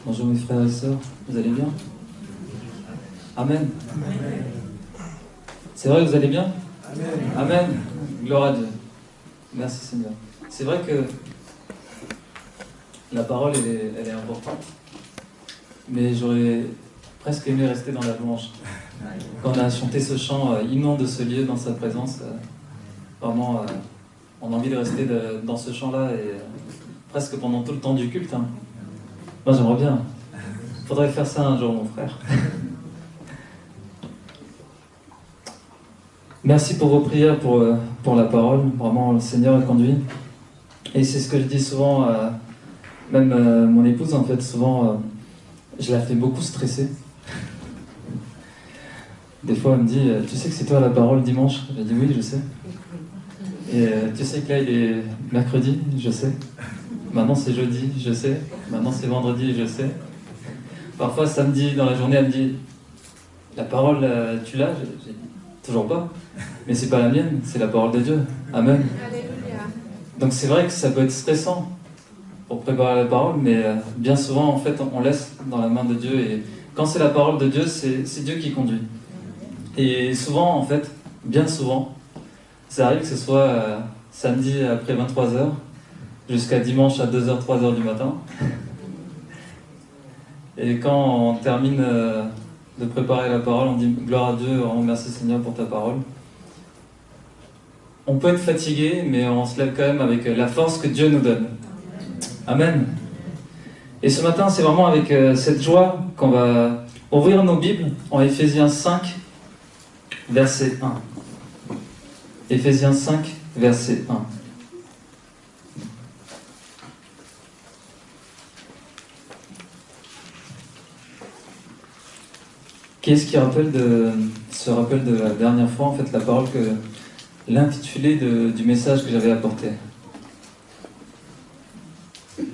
Bonjour mes frères et sœurs, vous allez bien? Amen. C'est vrai que vous allez bien? Amen. Gloire à Dieu. Merci Seigneur. C'est vrai que la parole elle est importante, mais j'aurais presque aimé rester dans la louange. Quand on a chanté ce chant, inonde ce lieu dans sa présence, vraiment on a envie de rester dans ce chant-là et presque pendant tout le temps du culte. Hein. Moi j'aimerais bien. Faudrait faire ça un jour mon frère. Merci pour vos prières, pour la parole. Vraiment le Seigneur est conduit. Et c'est ce que je dis souvent, même mon épouse en fait, souvent je la fais beaucoup stresser. Des fois elle me dit, tu sais que c'est toi la parole dimanche? Je dis oui, je sais. Et tu sais que là il est mercredi? Je sais. Maintenant c'est jeudi, je sais. Maintenant c'est vendredi, je sais. Parfois samedi dans la journée elle me dit, la parole tu l'as? J'ai dit, toujours pas. Mais c'est pas la mienne, c'est la parole de Dieu. Amen. Alléluia. Donc c'est vrai que ça peut être stressant pour préparer la parole, mais bien souvent en fait on laisse dans la main de Dieu, et quand c'est la parole de Dieu, c'est Dieu qui conduit. Et souvent en fait, bien souvent, ça arrive que ce soit samedi après 23h jusqu'à dimanche à 2h, 3h du matin. Et quand on termine de préparer la parole, on dit gloire à Dieu, on remercie Seigneur pour ta parole. On peut être fatigué, mais on se lève quand même avec la force que Dieu nous donne. Amen. Et ce matin, c'est vraiment avec cette joie qu'on va ouvrir nos Bibles en Éphésiens 5, verset 1. Éphésiens 5, verset 1. Qui est-ce qui se rappelle de la dernière fois, en fait, la parole l'intitulé du message que j'avais apporté? De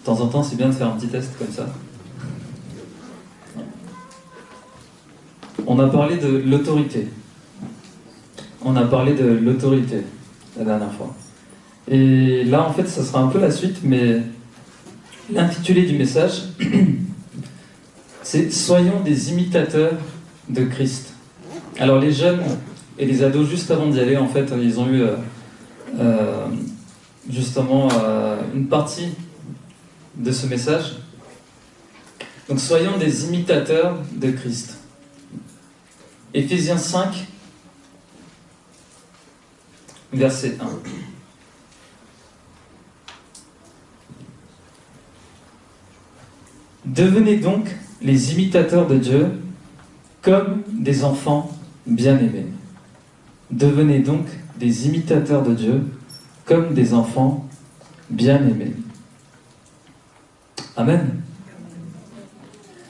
temps en temps, c'est bien de faire un petit test comme ça. On a parlé de l'autorité. On a parlé de l'autorité la dernière fois. Et là, en fait, ça sera un peu la suite, mais l'intitulé du message, c'est « Soyons des imitateurs de Christ ». Alors les jeunes et les ados, juste avant d'y aller, en fait, ils ont eu justement une partie de ce message. Donc soyons des imitateurs de Christ. Éphésiens 5, verset 1. Devenez donc les imitateurs de Dieu comme des enfants bien-aimés. Devenez donc des imitateurs de Dieu comme des enfants bien-aimés. Amen.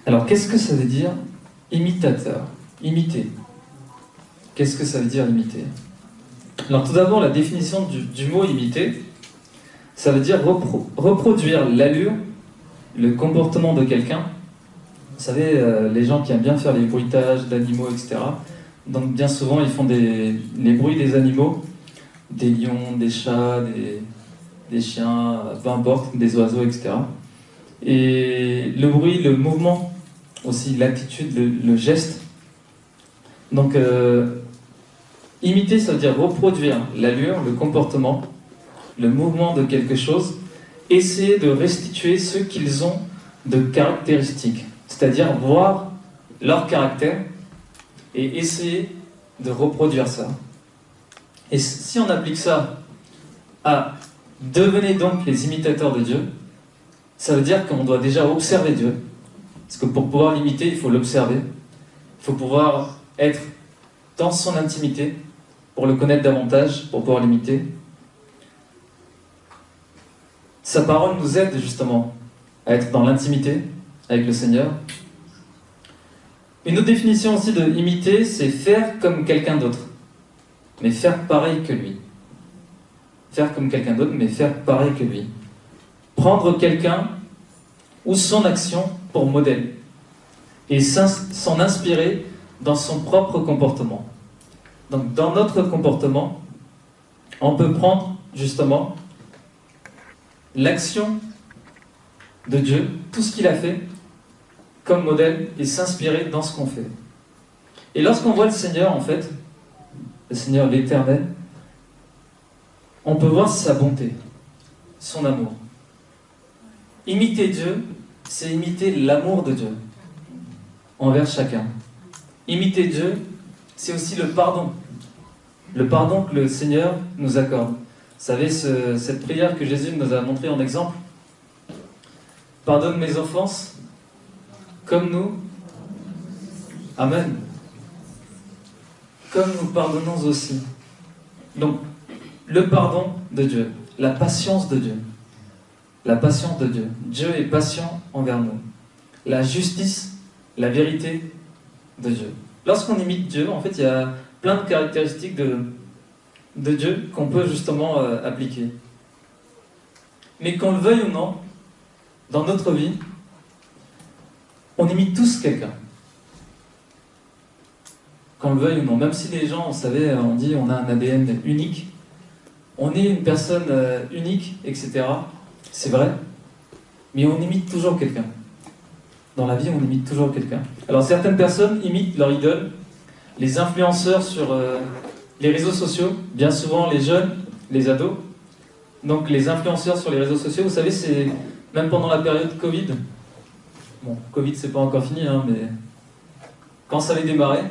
Alors, qu'est-ce que ça veut dire imitateur? Imiter. Qu'est-ce que ça veut dire imiter? Alors, tout d'abord, la définition du mot imiter, ça veut dire reproduire l'allure, le comportement de quelqu'un. Vous savez, les gens qui aiment bien faire les bruitages d'animaux, etc. Donc bien souvent, ils font les bruits des animaux, des lions, des chats, des chiens, peu importe, des oiseaux, etc. Et le bruit, le mouvement, aussi l'attitude, le geste. Donc imiter, ça veut dire reproduire l'allure, le comportement, le mouvement de quelque chose, essayer de restituer ce qu'ils ont de caractéristiques. C'est-à-dire voir leur caractère et essayer de reproduire ça. Et si on applique ça à devenez donc les imitateurs de Dieu, ça veut dire qu'on doit déjà observer Dieu. Parce que pour pouvoir l'imiter, il faut l'observer. Il faut pouvoir être dans son intimité pour le connaître davantage, pour pouvoir l'imiter. Sa parole nous aide justement à être dans l'intimité avec le Seigneur. Une autre définition aussi de imiter, c'est faire comme quelqu'un d'autre, mais faire pareil que lui. Faire comme quelqu'un d'autre, mais faire pareil que lui. Prendre quelqu'un ou son action pour modèle. et s'en inspirer dans son propre comportement. Donc dans notre comportement, on peut prendre justement l'action de Dieu, tout ce qu'il a fait comme modèle, et s'inspirer dans ce qu'on fait. Et lorsqu'on voit le Seigneur, en fait, le Seigneur l'Éternel, on peut voir sa bonté, son amour. Imiter Dieu, c'est imiter l'amour de Dieu envers chacun. Imiter Dieu, c'est aussi le pardon que le Seigneur nous accorde. Vous savez, cette prière que Jésus nous a montrée en exemple, pardonne mes offenses, comme nous, Amen, comme nous pardonnons aussi. Donc, le pardon de Dieu, la patience de Dieu. La patience de Dieu. Dieu est patient envers nous. La justice, la vérité de Dieu. Lorsqu'on imite Dieu, en fait, il y a plein de caractéristiques de Dieu qu'on peut justement appliquer. Mais qu'on le veuille ou non, dans notre vie, on imite tous quelqu'un. Qu'on le veuille ou non. Même si les gens, vous savez, on dit on a un ADN unique, on est une personne unique, etc. C'est vrai, mais on imite toujours quelqu'un. Dans la vie, on imite toujours quelqu'un. Alors certaines personnes imitent leur idole, les influenceurs sur les réseaux sociaux, bien souvent les jeunes, les ados. Donc les influenceurs sur les réseaux sociaux, vous savez, c'est même pendant la période Covid. Bon, Covid, c'est pas encore fini, hein, mais quand ça allait démarrer,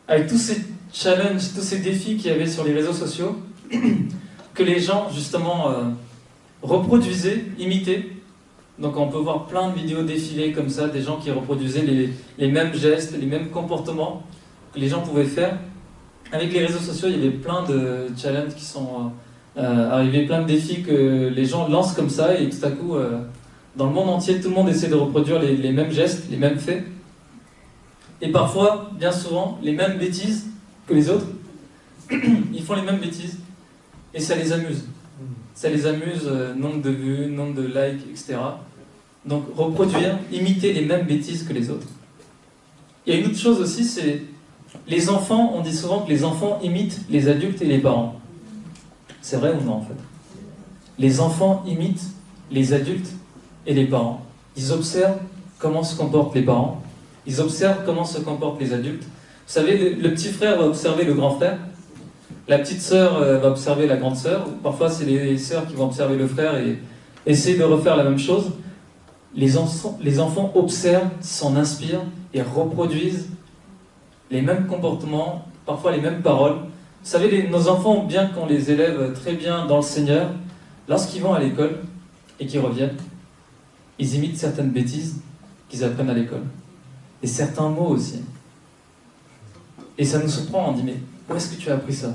avec tous ces challenges, tous ces défis qu'il y avait sur les réseaux sociaux, que les gens, justement, reproduisaient, imitaient. Donc on peut voir plein de vidéos défilées comme ça, des gens qui reproduisaient les mêmes gestes, les mêmes comportements que les gens pouvaient faire. Avec les réseaux sociaux, il y avait plein de challenges qui sont arrivés, plein de défis que les gens lancent comme ça, et tout à coup, dans le monde entier, tout le monde essaie de reproduire les mêmes gestes, les mêmes faits. Et parfois, bien souvent, les mêmes bêtises que les autres. Ils font les mêmes bêtises, et ça les amuse. Ça les amuse, nombre de vues, nombre de likes, etc. Donc reproduire, imiter les mêmes bêtises que les autres. Il y a une autre chose aussi, c'est les enfants, on dit souvent que les enfants imitent les adultes et les parents. C'est vrai ou non en fait? Les enfants imitent les adultes et les parents. Ils observent comment se comportent les parents, ils observent comment se comportent les adultes. Vous savez, le petit frère va observer le grand frère, la petite sœur va observer la grande sœur, parfois c'est les sœurs qui vont observer le frère et essayer de refaire la même chose. Les enfants observent, s'en inspirent et reproduisent les mêmes comportements, parfois les mêmes paroles. Vous savez, nos enfants, bien qu'on les élève très bien dans le Seigneur, lorsqu'ils vont à l'école et qu'ils reviennent, ils imitent certaines bêtises qu'ils apprennent à l'école. Et certains mots aussi. Et ça nous surprend, on dit, mais où est-ce que tu as appris ça?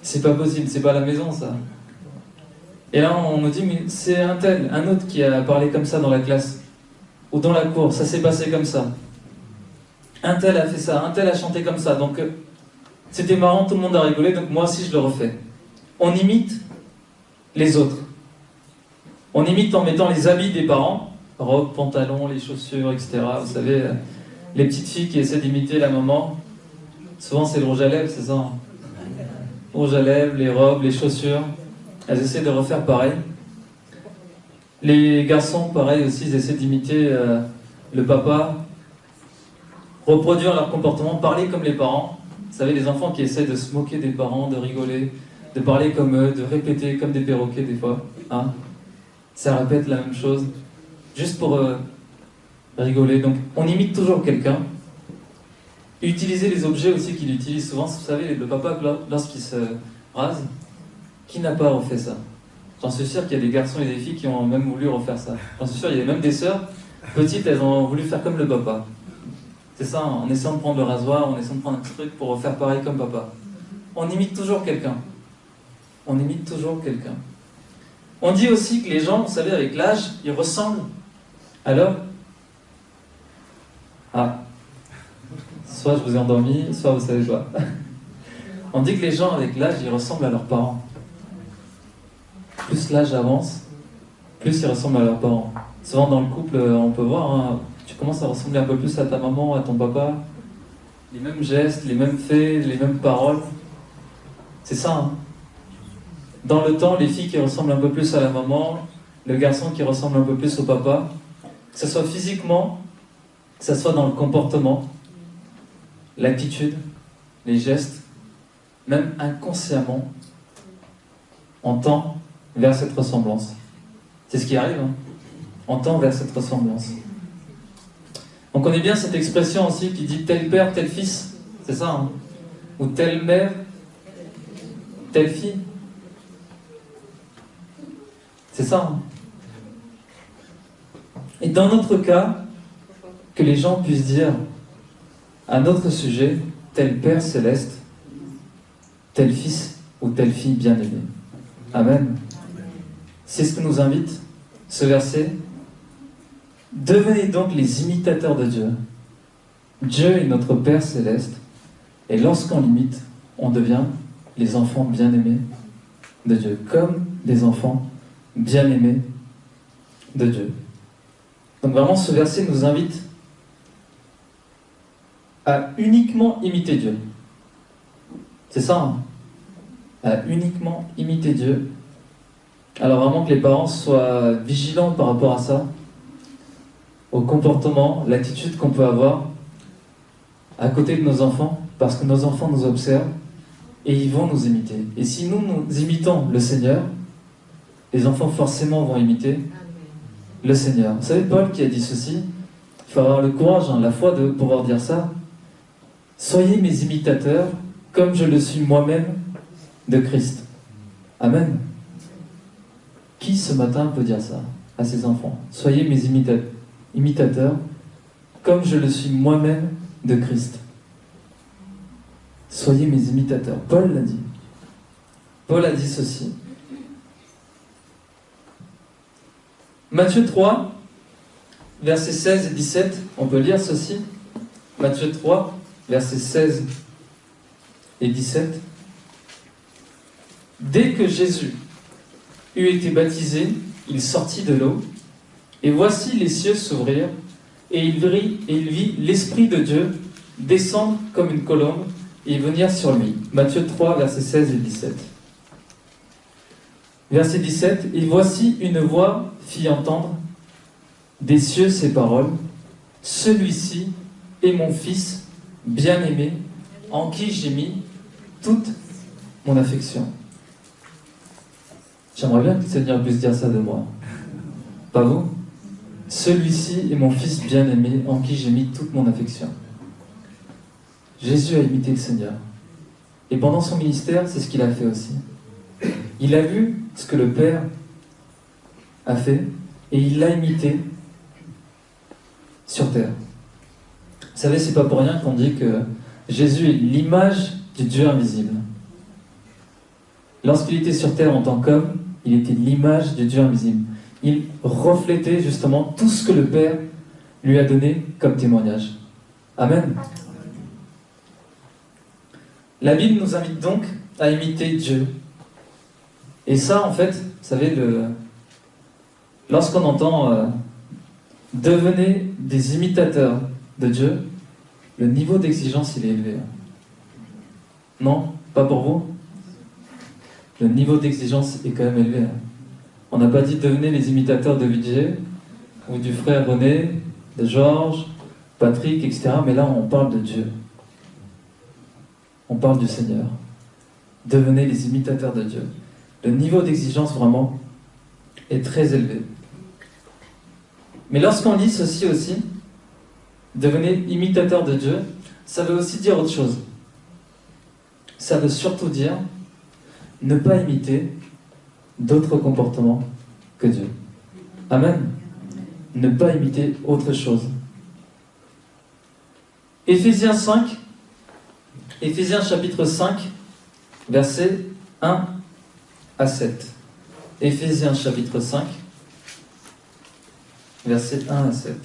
C'est pas possible, c'est pas à la maison ça. Et là on nous dit, mais c'est un tel, un autre qui a parlé comme ça dans la classe, ou dans la cour, ça s'est passé comme ça. Un tel a fait ça, un tel a chanté comme ça, donc c'était marrant, tout le monde a rigolé, donc moi aussi je le refais. On imite les autres. On imite en mettant les habits des parents, robe, pantalon, les chaussures, etc. Vous savez, les petites filles qui essaient d'imiter la maman, souvent c'est le rouge à lèvres, c'est ça, hein. Rouge à lèvres, les robes, les chaussures, elles essaient de refaire pareil. Les garçons, pareil aussi, ils essaient d'imiter le papa, reproduire leur comportement, parler comme les parents. Vous savez, les enfants qui essaient de se moquer des parents, de rigoler, de parler comme eux, de répéter comme des perroquets des fois. Hein, ça répète la même chose, juste pour rigoler. Donc on imite toujours quelqu'un. Utiliser les objets aussi qu'il utilise souvent. Vous savez, le papa, lorsqu'il se rase, qui n'a pas refait ça? J'en suis sûr qu'il y a des garçons et des filles qui ont même voulu refaire ça. J'en suis sûr, il y a même des sœurs petites, elles ont voulu faire comme le papa. C'est ça, en essayant de prendre le rasoir, en essayant de prendre un petit truc pour refaire pareil comme papa. On imite toujours quelqu'un. On imite toujours quelqu'un. On dit aussi que les gens, vous savez, avec l'âge, ils ressemblent. Alors, soit je vous ai endormi, soit vous savez pas. On dit que les gens avec l'âge, ils ressemblent à leurs parents. Plus l'âge avance, plus ils ressemblent à leurs parents. Souvent dans le couple, on peut voir, hein, tu commences à ressembler un peu plus à ta maman, à ton papa, les mêmes gestes, les mêmes faits, les mêmes paroles. C'est ça, hein. Dans le temps, les filles qui ressemblent un peu plus à la maman, le garçon qui ressemble un peu plus au papa, que ce soit physiquement, que ce soit dans le comportement, l'attitude, les gestes, même inconsciemment, on tend vers cette ressemblance. C'est ce qui arrive, hein. On tend vers cette ressemblance. On connaît bien cette expression aussi qui dit tel père, tel fils, c'est ça, hein. Ou telle mère, telle fille. C'est ça, hein. Et dans notre cas, que les gens puissent dire à notre sujet, tel Père céleste, tel Fils ou telle fille bien-aimée. Amen. C'est ce que nous invite ce verset. Devenez donc les imitateurs de Dieu. Dieu est notre Père céleste, et lorsqu'on l'imite, on devient les enfants bien-aimés de Dieu, comme des enfants bien-aimés de Dieu. Donc vraiment, ce verset nous invite à uniquement imiter Dieu. C'est ça, hein, à uniquement imiter Dieu. Alors vraiment que les parents soient vigilants par rapport à ça, au comportement, l'attitude qu'on peut avoir à côté de nos enfants, parce que nos enfants nous observent et ils vont nous imiter. Et si nous imitons le Seigneur, les enfants forcément vont imiter le Seigneur. Vous savez, Paul qui a dit ceci, il faut avoir le courage, hein, la foi de pouvoir dire ça. Soyez mes imitateurs, comme je le suis moi-même de Christ. Amen. Qui ce matin peut dire ça à ses enfants? Soyez mes imitateurs, comme je le suis moi-même de Christ. Soyez mes imitateurs. Paul l'a dit. Paul a dit ceci. Matthieu 3, versets 16 et 17, on peut lire ceci. Matthieu 3, versets 16 et 17. Dès que Jésus eut été baptisé, il sortit de l'eau, et voici les cieux s'ouvrirent, et il vit l'Esprit de Dieu descendre comme une colombe et venir sur lui. Matthieu 3, versets 16 et 17. Verset 17. Et voici une voix fit entendre des cieux ces paroles. Celui-ci est mon Fils bien-aimé, en qui j'ai mis toute mon affection. J'aimerais bien que le Seigneur puisse dire ça de moi. Pas vous? Celui-ci est mon Fils bien-aimé, en qui j'ai mis toute mon affection. Jésus a imité le Seigneur. Et pendant son ministère, c'est ce qu'il a fait aussi. Il a vu ce que le Père a fait, et il l'a imité sur terre. Vous savez, c'est pas pour rien qu'on dit que Jésus est l'image du Dieu invisible. Lorsqu'il était sur terre en tant qu'homme, il était l'image du Dieu invisible. Il reflétait justement tout ce que le Père lui a donné comme témoignage. Amen. La Bible nous invite donc à imiter Dieu. Et ça, en fait, vous savez, lorsqu'on entend devenez des imitateurs de Dieu, le niveau d'exigence, il est élevé. Non? Pas pour vous? Le niveau d'exigence est quand même élevé. On n'a pas dit devenez les imitateurs de Vijay, ou du frère René, de Georges, Patrick, etc. Mais là, on parle de Dieu. On parle du Seigneur. Devenez les imitateurs de Dieu. Le niveau d'exigence, vraiment, est très élevé. Mais lorsqu'on lit ceci aussi, devenez imitateurs de Dieu, ça veut aussi dire autre chose. Ça veut surtout dire ne pas imiter d'autres comportements que Dieu. Amen. Ne pas imiter autre chose. Éphésiens 5, Éphésiens chapitre 5, versets 1 à 7. Éphésiens chapitre 5, versets 1 à 7.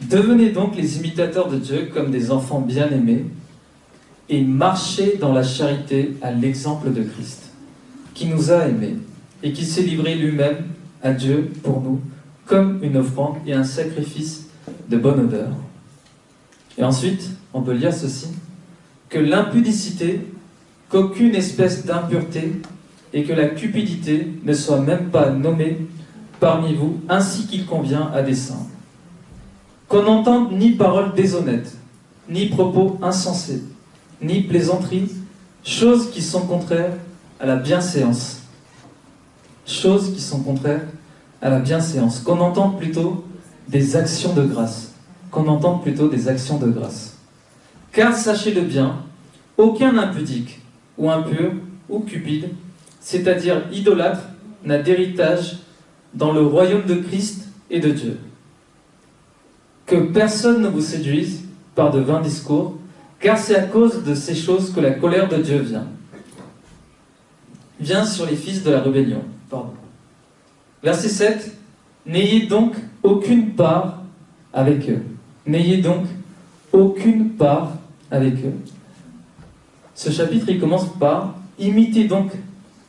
Devenez donc les imitateurs de Dieu comme des enfants bien-aimés et marchez dans la charité à l'exemple de Christ, qui nous a aimés et qui s'est livré lui-même à Dieu pour nous comme une offrande et un sacrifice de bonne odeur. Et ensuite, on peut lire ceci, que l'impudicité, qu'aucune espèce d'impureté et que la cupidité ne soit même pas nommée parmi vous, ainsi qu'il convient à des saints. Qu'on n'entende ni paroles déshonnêtes, ni propos insensés, ni plaisanteries, choses qui sont contraires à la bienséance. Choses qui sont contraires à la bienséance. Qu'on entende plutôt des actions de grâce. Qu'on entende plutôt des actions de grâce. Car sachez-le bien, aucun impudique, ou impur, ou cupide, c'est-à-dire idolâtre, n'a d'héritage dans le royaume de Christ et de Dieu. Que personne ne vous séduise par de vains discours, car c'est à cause de ces choses que la colère de Dieu vient sur les fils de la rébellion. Verset 7. N'ayez donc aucune part avec eux. N'ayez donc aucune part avec eux. Ce chapitre, il commence par « Imitez donc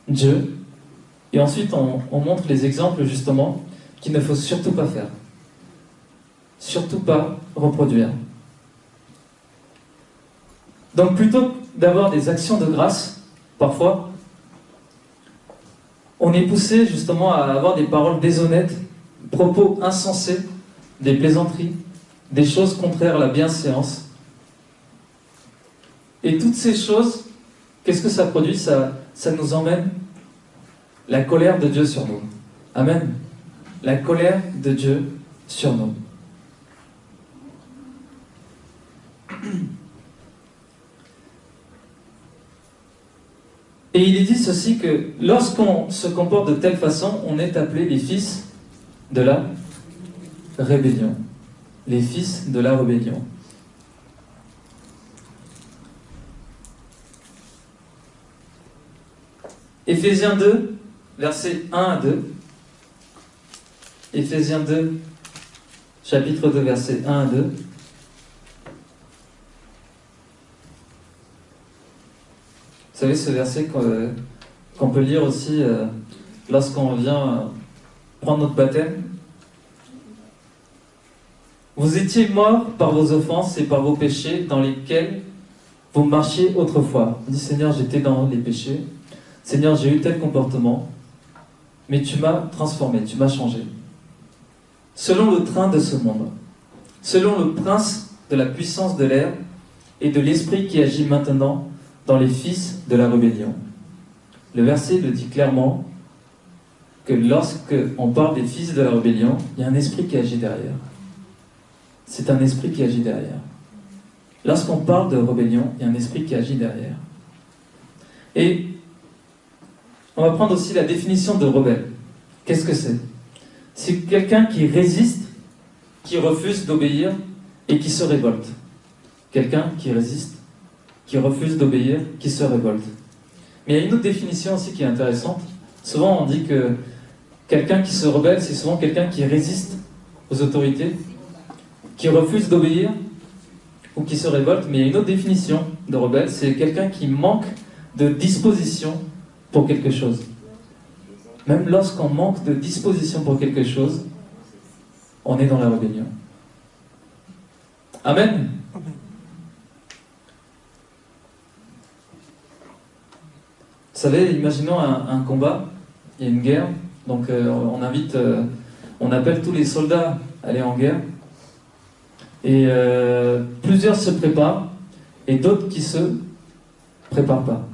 Dieu ». Et ensuite, on montre les exemples, justement, qu'il ne faut surtout pas faire. Surtout pas reproduire. Donc, plutôt que d'avoir des actions de grâce, parfois, on est poussé, justement, à avoir des paroles déshonnêtes, propos insensés, des plaisanteries, des choses contraires à la bienséance. Et toutes ces choses, qu'est-ce que ça produit? Ça nous emmène la colère de Dieu sur nous. Amen. La colère de Dieu sur nous. Et il est dit ceci que lorsqu'on se comporte de telle façon, on est appelé les fils de la rébellion. Les fils de la rébellion. Éphésiens 2, versets 1 à 2. Éphésiens 2, chapitre 2, versets 1 à 2. Vous savez, ce verset qu'on peut lire aussi lorsqu'on vient prendre notre baptême. Vous étiez morts par vos offenses et par vos péchés dans lesquels vous marchiez autrefois. On dit, Seigneur, j'étais dans les péchés. Seigneur, j'ai eu tel comportement, mais tu m'as transformé, tu m'as changé. Selon le train de ce monde, selon le prince de la puissance de l'air et de l'esprit qui agit maintenant dans les fils de la rébellion. Le verset le dit clairement que lorsque on parle des fils de la rébellion, il y a un esprit qui agit derrière. C'est un esprit qui agit derrière. Lorsqu'on parle de rébellion, il y a un esprit qui agit derrière. Et on va prendre aussi la définition de rebelle. Qu'est-ce que c'est? C'est quelqu'un qui résiste, qui refuse d'obéir et qui se révolte. Quelqu'un qui résiste, qui refuse d'obéir, qui se révolte. Mais il y a une autre définition aussi qui est intéressante. Souvent on dit que quelqu'un qui se rebelle, c'est souvent quelqu'un qui résiste aux autorités, qui refuse d'obéir ou qui se révolte. Mais il y a une autre définition de rebelle, c'est quelqu'un qui manque de disposition pour quelque chose. Même lorsqu'on manque de disposition pour quelque chose, on est dans la rébellion. Amen. Vous savez, imaginons un combat, il y a une guerre, donc on appelle tous les soldats à aller en guerre, et plusieurs se préparent, et d'autres qui se préparent pas.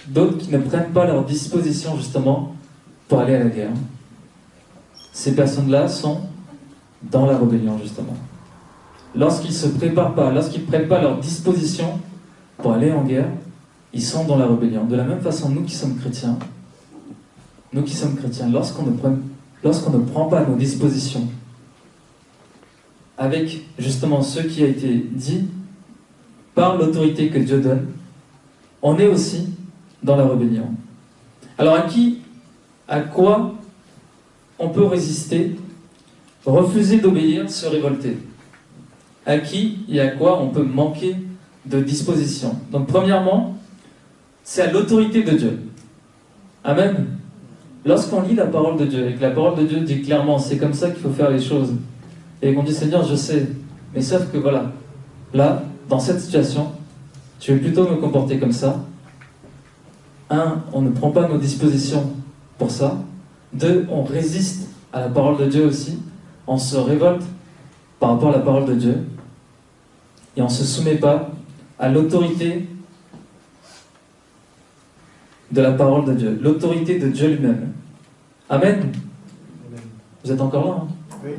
D'autres qui ne prennent pas leur disposition justement pour aller à la guerre. Ces personnes-là sont dans la rébellion justement. Lorsqu'ils ne se préparent pas, lorsqu'ils ne prennent pas leur disposition pour aller en guerre, ils sont dans la rébellion. De la même façon, nous qui sommes chrétiens, lorsqu'on ne prend pas nos dispositions avec justement ce qui a été dit par l'autorité que Dieu donne, on est aussi dans la rébellion. Alors à quoi on peut résister Refuser d'obéir, se révolter. À qui et à quoi on peut manquer de disposition. Donc premièrement, c'est à l'autorité de Dieu. Amen. Lorsqu'on lit la parole de Dieu, et que la parole de Dieu dit clairement, c'est comme ça qu'il faut faire les choses, et qu'on dit, Seigneur, je sais, mais sauf que voilà, là, dans cette situation, je vais plutôt me comporter comme ça. 1, on ne prend pas nos dispositions pour ça. 2, on résiste à la parole de Dieu aussi. On se révolte par rapport à la parole de Dieu. Et on ne se soumet pas à l'autorité de la parole de Dieu, l'autorité de Dieu lui-même. Amen. Vous êtes encore là, hein? Oui.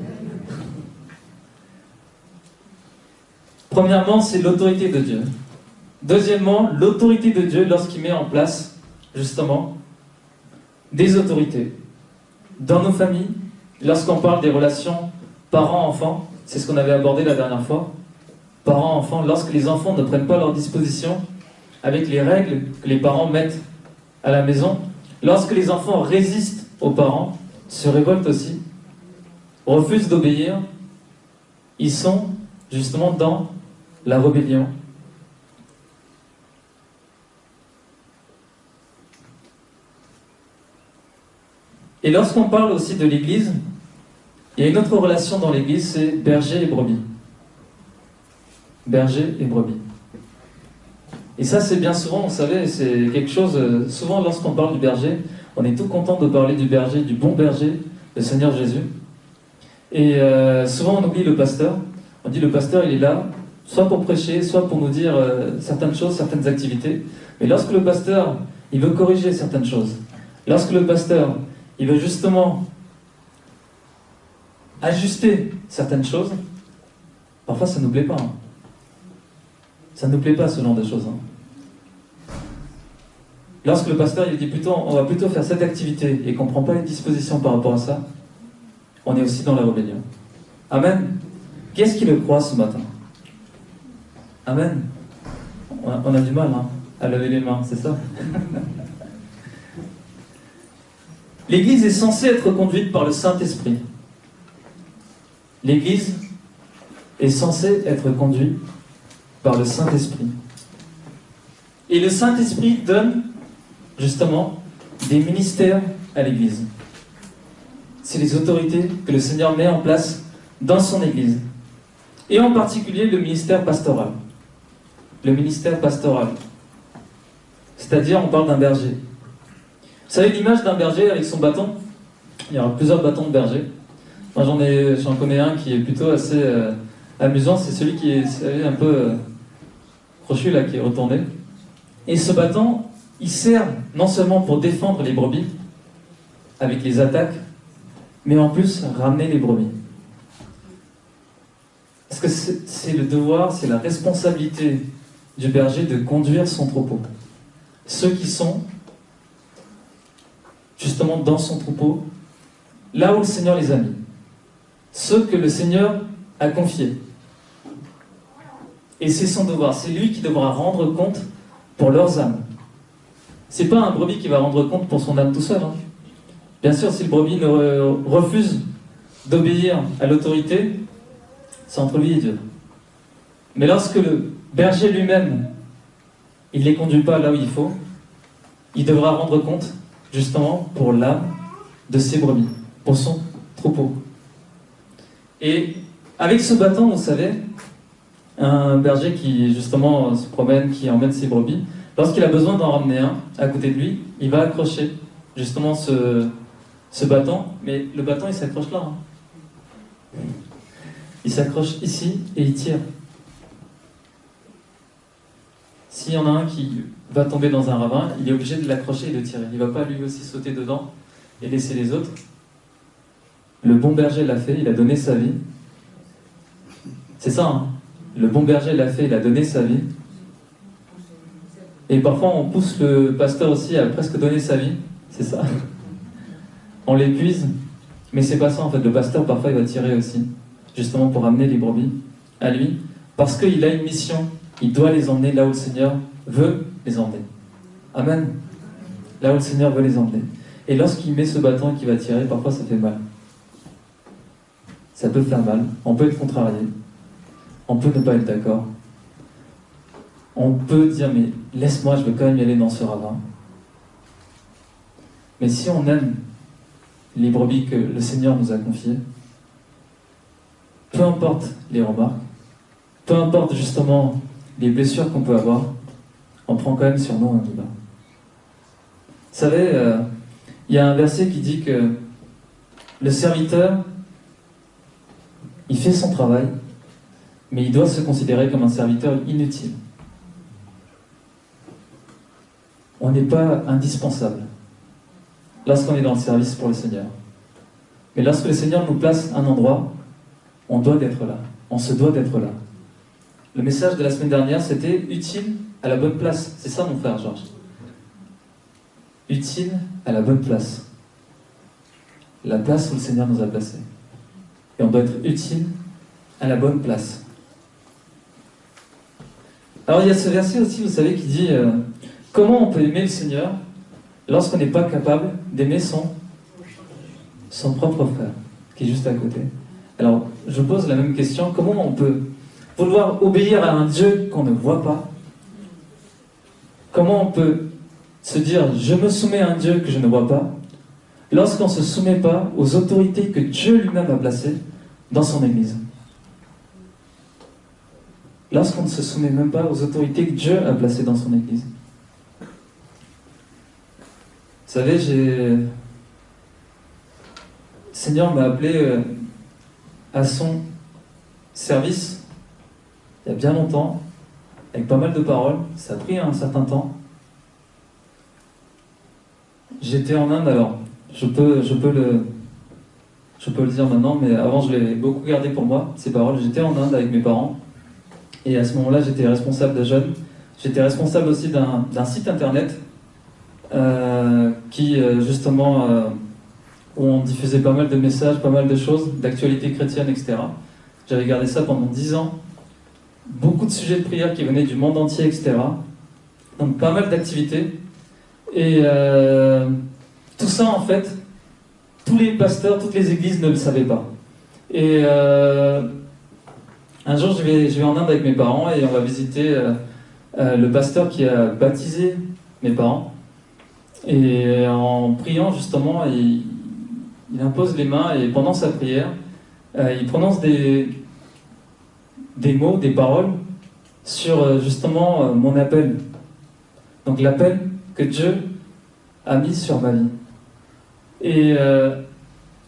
Premièrement, c'est l'autorité de Dieu. Deuxièmement, l'autorité de Dieu lorsqu'il met en place, justement, des autorités. Dans nos familles, lorsqu'on parle des relations parents-enfants, c'est ce qu'on avait abordé la dernière fois, parents-enfants, lorsque les enfants ne prennent pas leurs dispositions avec les règles que les parents mettent à la maison, lorsque les enfants résistent aux parents, se révoltent aussi, refusent d'obéir, ils sont justement dans la rébellion. Et lorsqu'on parle aussi de l'Église, il y a une autre relation dans l'Église, c'est berger et brebis. Berger et brebis. Et ça, c'est bien souvent, vous savez, c'est quelque chose, souvent lorsqu'on parle du berger, on est tout content de parler du berger, du bon berger, le Seigneur Jésus. Et souvent on oublie le pasteur. On dit le pasteur, il est là, soit pour prêcher, soit pour nous dire certaines choses, certaines activités. Mais lorsque le pasteur, il veut corriger certaines choses, lorsque le pasteur, il veut justement ajuster certaines choses, parfois ça ne nous plaît pas. Hein. Ça ne nous plaît pas ce genre de choses. Hein. Lorsque le pasteur il dit plutôt, on va plutôt faire cette activité et qu'on ne prend pas les dispositions par rapport à ça, on est aussi dans la rébellion. Amen. Qui est-ce qui le croit ce matin? Amen. On a du mal hein, à lever les mains, c'est ça? L'Église est censée être conduite par le Saint-Esprit. L'Église est censée être conduite par le Saint-Esprit. Et le Saint-Esprit donne, justement, des ministères à l'Église. C'est les autorités que le Seigneur met en place dans son Église. Et en particulier le ministère pastoral. Le ministère pastoral. C'est-à-dire, on parle d'un berger. Vous savez l'image d'un berger avec son bâton? Il y aura plusieurs bâtons de berger. Moi j'en connais un qui est plutôt assez amusant, c'est celui qui est, vous savez, un peu crochu là, qui est retourné. Et ce bâton, il sert non seulement pour défendre les brebis, avec les attaques, mais en plus ramener les brebis. Parce que c'est le devoir, c'est la responsabilité du berger de conduire son troupeau. Ceux qui sont justement dans son troupeau, là où le Seigneur les a mis. Ceux que le Seigneur a confiés. Et c'est son devoir, c'est lui qui devra rendre compte pour leurs âmes. C'est pas un brebis qui va rendre compte pour son âme tout seul. Hein. Bien sûr, si le brebis refuse d'obéir à l'autorité, c'est entre lui et Dieu. Mais lorsque le berger lui-même, il ne les conduit pas là où il faut, il devra rendre compte justement pour l'âme de ses brebis, pour son troupeau. Et avec ce bâton, vous savez, un berger qui justement se promène, qui emmène ses brebis, lorsqu'il a besoin d'en ramener un à côté de lui, il va accrocher justement ce bâton, mais le bâton il s'accroche là. Hein. Il s'accroche ici et il tire. S'il y en a un qui va tomber dans un ravin, il est obligé de l'accrocher et de tirer. Il ne va pas lui aussi sauter dedans et laisser les autres. Le bon berger l'a fait, il a donné sa vie. C'est ça, hein. Le bon berger l'a fait, il a donné sa vie. Et parfois on pousse le pasteur aussi à presque donner sa vie, c'est ça. On l'épuise, mais c'est pas ça en fait. Le pasteur parfois il va tirer aussi, justement pour amener les brebis à lui, parce qu'il a une mission. Il doit les emmener là où le Seigneur veut les emmener. Amen. Là où le Seigneur veut les emmener. Et lorsqu'il met ce bâton et qu'il va tirer, parfois ça fait mal. ça peut faire mal, on peut être contrarié, on peut ne pas être d'accord, on peut dire mais laisse-moi, je veux quand même y aller dans ce ravin. Mais si on aime les brebis que le Seigneur nous a confiées, peu importe les remarques, peu importe justement les blessures qu'on peut avoir, on prend quand même sur nous un débat. Vous savez, il y a un verset qui dit que le serviteur, il fait son travail, mais il doit se considérer comme un serviteur inutile. On n'est pas indispensable lorsqu'on est dans le service pour le Seigneur. Mais lorsque le Seigneur nous place à un endroit, on doit être là. On se doit d'être là. Le message de la semaine dernière, c'était utile à la bonne place. C'est ça, mon frère Georges. Utile à la bonne place. La place où le Seigneur nous a placés. Et on doit être utile à la bonne place. Alors il y a ce verset aussi, vous savez, qui dit comment on peut aimer le Seigneur lorsqu'on n'est pas capable d'aimer son propre frère, qui est juste à côté. Alors, je pose la même question, comment on peut vouloir obéir à un Dieu qu'on ne voit pas? Comment on peut se dire, je me soumets à un Dieu que je ne vois pas, lorsqu'on ne se soumet pas aux autorités que Dieu lui-même a placées dans son Église? Lorsqu'on ne se soumet même pas aux autorités que Dieu a placées dans son Église. Vous savez, le Seigneur m'a appelé à son service il y a bien longtemps, avec pas mal de paroles. Ça a pris un certain temps. J'étais en Inde, alors je peux le dire maintenant, mais avant je l'ai beaucoup gardé pour moi, ces paroles. J'étais en Inde avec mes parents, et à ce moment-là j'étais responsable de jeunes. J'étais responsable aussi d'un site internet qui justement où on diffusait pas mal de messages, pas mal de choses, d'actualité chrétienne, etc. J'avais gardé ça pendant 10 ans. Beaucoup de sujets de prière qui venaient du monde entier, etc. Donc pas mal d'activités. Et tout ça, en fait, tous les pasteurs, toutes les églises ne le savaient pas. Et un jour, je vais en Inde avec mes parents et on va visiter le pasteur qui a baptisé mes parents. Et en priant, justement, il impose les mains et pendant sa prière, il prononce des mots, des paroles sur justement mon appel. Donc l'appel que Dieu a mis sur ma vie. Et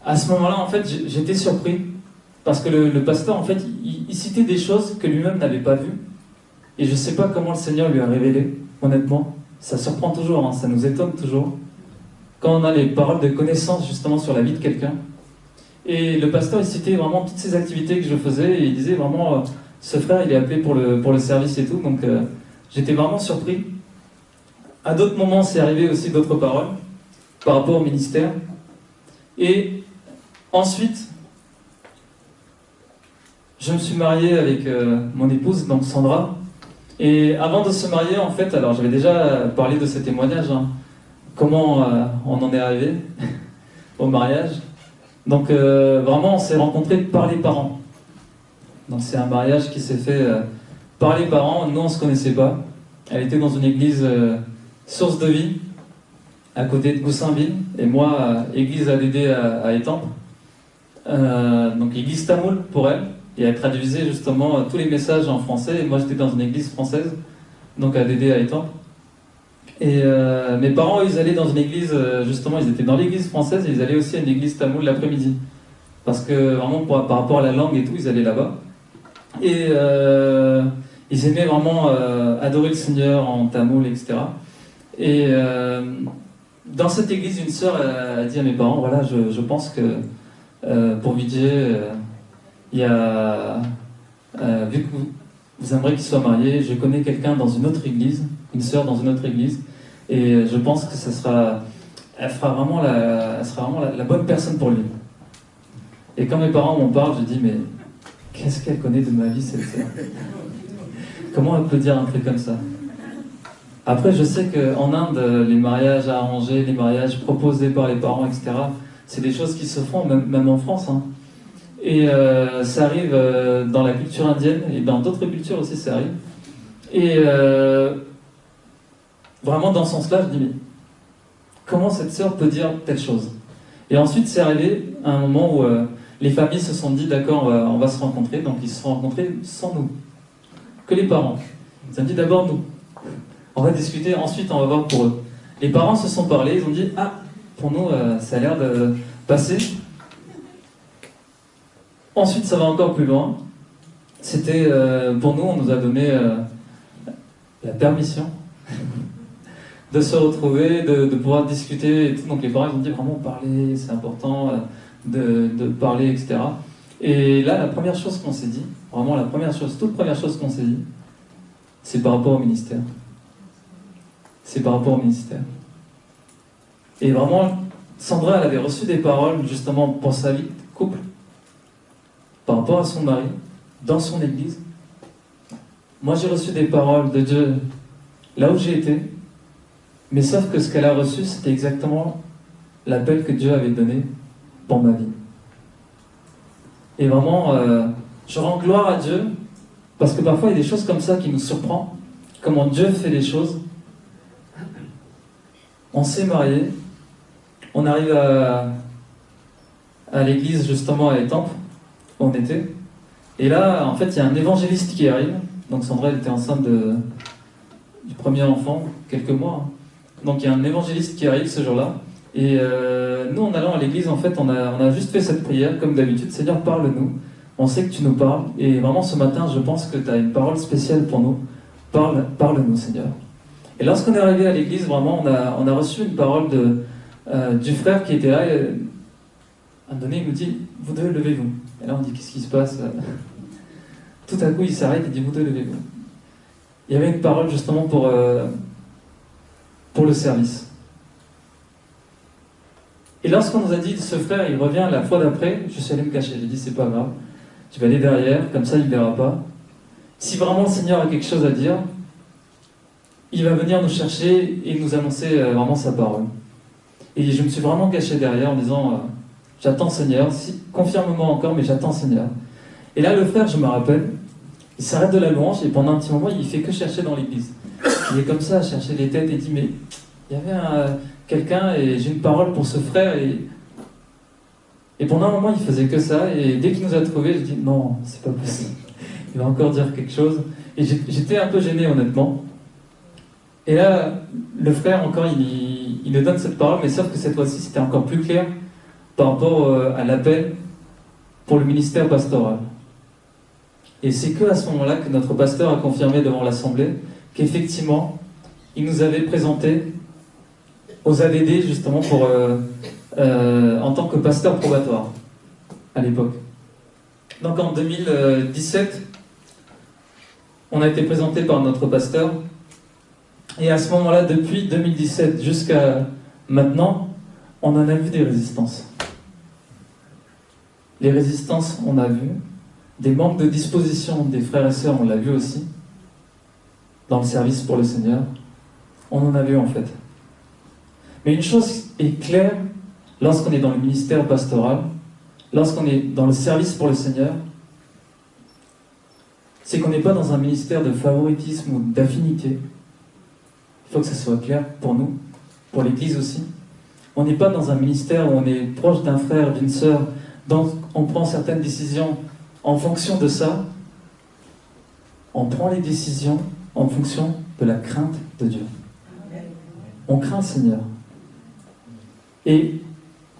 à ce moment-là, en fait, j'étais surpris parce que le pasteur, en fait, il citait des choses que lui-même n'avait pas vues. Et je ne sais pas comment le Seigneur lui a révélé, honnêtement. Ça surprend toujours, hein, ça nous étonne toujours. Quand on a les paroles de connaissance justement sur la vie de quelqu'un. Et le pasteur, il citait vraiment toutes ces activités que je faisais et il disait vraiment, ce frère, il est appelé pour le service et tout. Donc j'étais vraiment surpris. À d'autres moments, c'est arrivé aussi d'autres paroles par rapport au ministère. Et ensuite, je me suis marié avec mon épouse, donc Sandra. Et avant de se marier, en fait, alors j'avais déjà parlé de ce témoignage, hein, comment on en est arrivé au mariage. Donc vraiment, on s'est rencontrés par les parents. Donc c'est un mariage qui s'est fait par les parents. Nous, on ne se connaissait pas. Elle était dans une église Source de Vie, à côté de Goussainville, et moi, église ADD à Étampes. Donc église tamoule pour elle. Et elle traduisait justement tous les messages en français. Et moi, j'étais dans une église française, donc ADD à Étampes. Et mes parents, ils allaient dans une église, justement, ils étaient dans l'église française et ils allaient aussi à une église tamoule l'après-midi. Parce que vraiment, par rapport à la langue et tout, ils allaient là-bas. Et ils aimaient vraiment adorer le Seigneur en tamoul, etc. Et dans cette église, une sœur a dit à mes parents, voilà, je pense que pour Vijay, il y a, vu que vous aimeriez qu'il soit marié, je connais quelqu'un dans une autre église, une sœur dans une autre église, et je pense que elle sera vraiment la bonne personne pour lui. Et quand mes parents m'en parlent, je dis, mais qu'est-ce qu'elle connaît de ma vie, cette sœur? Comment elle peut dire un truc comme ça? Après, je sais qu'en Inde, les mariages arrangés, les mariages proposés par les parents, etc., c'est des choses qui se font, même en France. Hein. Et ça arrive dans la culture indienne, et dans d'autres cultures aussi ça arrive. Et vraiment dans ce sens-là, je dis, mais comment cette sœur peut dire telle chose? Et ensuite, c'est arrivé à un moment où les familles se sont dit, d'accord, on va se rencontrer. Donc ils se sont rencontrés sans nous, que les parents. Ils ont dit d'abord nous. On va discuter, ensuite on va voir pour eux. Les parents se sont parlé, ils ont dit, ah, pour nous, ça a l'air de passer. Ensuite, ça va encore plus loin. C'était, pour nous, on nous a donné la permission de se retrouver, de pouvoir discuter et tout. Donc les parents ils ont dit vraiment parler, c'est important de parler, etc. Et là, la première chose qu'on s'est dit, vraiment la première chose, toute première chose qu'on s'est dit, c'est par rapport au ministère. C'est par rapport au ministère. Et vraiment, Sandra, elle avait reçu des paroles justement pour sa vie de couple, par rapport à son mari, dans son église. Moi, j'ai reçu des paroles de Dieu là où j'ai été, mais sauf que ce qu'elle a reçu, c'était exactement l'appel que Dieu avait donné pour ma vie. Et vraiment, je rends gloire à Dieu, parce que parfois il y a des choses comme ça qui nous surprennent, comment Dieu fait les choses. On s'est mariés, on arrive à l'église justement à Étampes, où on était, et là, en fait, il y a un évangéliste qui arrive. Donc Sandra, elle était enceinte du premier enfant, quelques mois. Donc il y a un évangéliste qui arrive ce jour-là. Et nous, en allant à l'église, en fait, on a juste fait cette prière, comme d'habitude. Seigneur, parle-nous. On sait que tu nous parles. Et vraiment, ce matin, je pense que tu as une parole spéciale pour nous. Parle-nous, Seigneur. Et lorsqu'on est arrivé à l'église, vraiment, on a reçu une parole du frère qui était là. Et, à un moment donné, il nous dit, vous deux, levez-vous. Et là, on dit, qu'est-ce qui se passe? Tout à coup, il s'arrête et dit, vous deux, levez-vous. Il y avait une parole justement pour le service. Et lorsqu'on nous a dit, ce frère, il revient la fois d'après, je suis allé me cacher. J'ai dit, c'est pas grave, tu vas aller derrière, comme ça il ne verra pas. Si vraiment le Seigneur a quelque chose à dire, il va venir nous chercher et nous annoncer vraiment sa parole. Et je me suis vraiment caché derrière en disant, j'attends Seigneur, confirme-moi encore, mais j'attends Seigneur. Et là, le frère, je me rappelle, il s'arrête de la louange et pendant un petit moment, il fait que chercher dans l'église. Il est comme ça à chercher les têtes et dit, mais il y avait quelqu'un et j'ai une parole pour ce frère. Et pendant un moment, il faisait que ça. Et dès qu'il nous a trouvés, je dis, non, c'est pas possible. Il va encore dire quelque chose. Et j'étais un peu gêné, honnêtement. Et là, le frère, encore, il nous donne cette parole, mais sauf que cette fois-ci, c'était encore plus clair par rapport à l'appel pour le ministère pastoral. Et c'est que à ce moment-là que notre pasteur a confirmé devant l'Assemblée qu'effectivement, il nous avait présenté aux ADD justement en tant que pasteur probatoire à l'époque. Donc en 2017, on a été présenté par notre pasteur. Et à ce moment-là, depuis 2017 jusqu'à maintenant, on en a vu des résistances. Les résistances, on a vu. Des manques de disposition des frères et sœurs, on l'a vu aussi. Dans le service pour le Seigneur. On en a vu en fait. Mais une chose est claire, lorsqu'on est dans le ministère pastoral, lorsqu'on est dans le service pour le Seigneur, c'est qu'on n'est pas dans un ministère de favoritisme ou d'affinité. Il faut que ça soit clair pour nous, pour l'Église aussi. On n'est pas dans un ministère où on est proche d'un frère, d'une sœur, donc on prend certaines décisions en fonction de ça. On prend les décisions en fonction de la crainte de Dieu. On craint le Seigneur. Et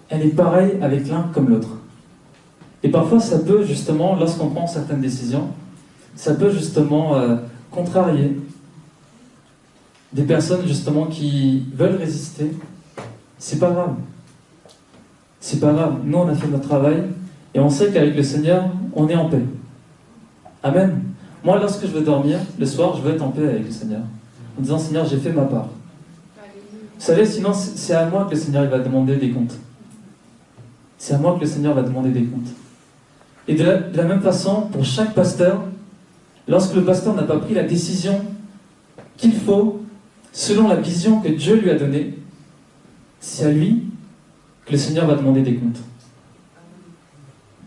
elle est pareille avec l'un comme l'autre. Et parfois, ça peut justement, lorsqu'on prend certaines décisions, ça peut justement contrarier des personnes justement qui veulent résister. C'est pas grave. C'est pas grave. Nous, on a fait notre travail et on sait qu'avec le Seigneur, on est en paix. Amen. Moi, lorsque je veux dormir, le soir, je veux être en paix avec le Seigneur. En disant, Seigneur, j'ai fait ma part. Vous savez, sinon, c'est à moi que le Seigneur il va demander des comptes. C'est à moi que le Seigneur va demander des comptes. Et de la même façon, pour chaque pasteur, lorsque le pasteur n'a pas pris la décision qu'il faut, selon la vision que Dieu lui a donnée, c'est à lui que le Seigneur va demander des comptes.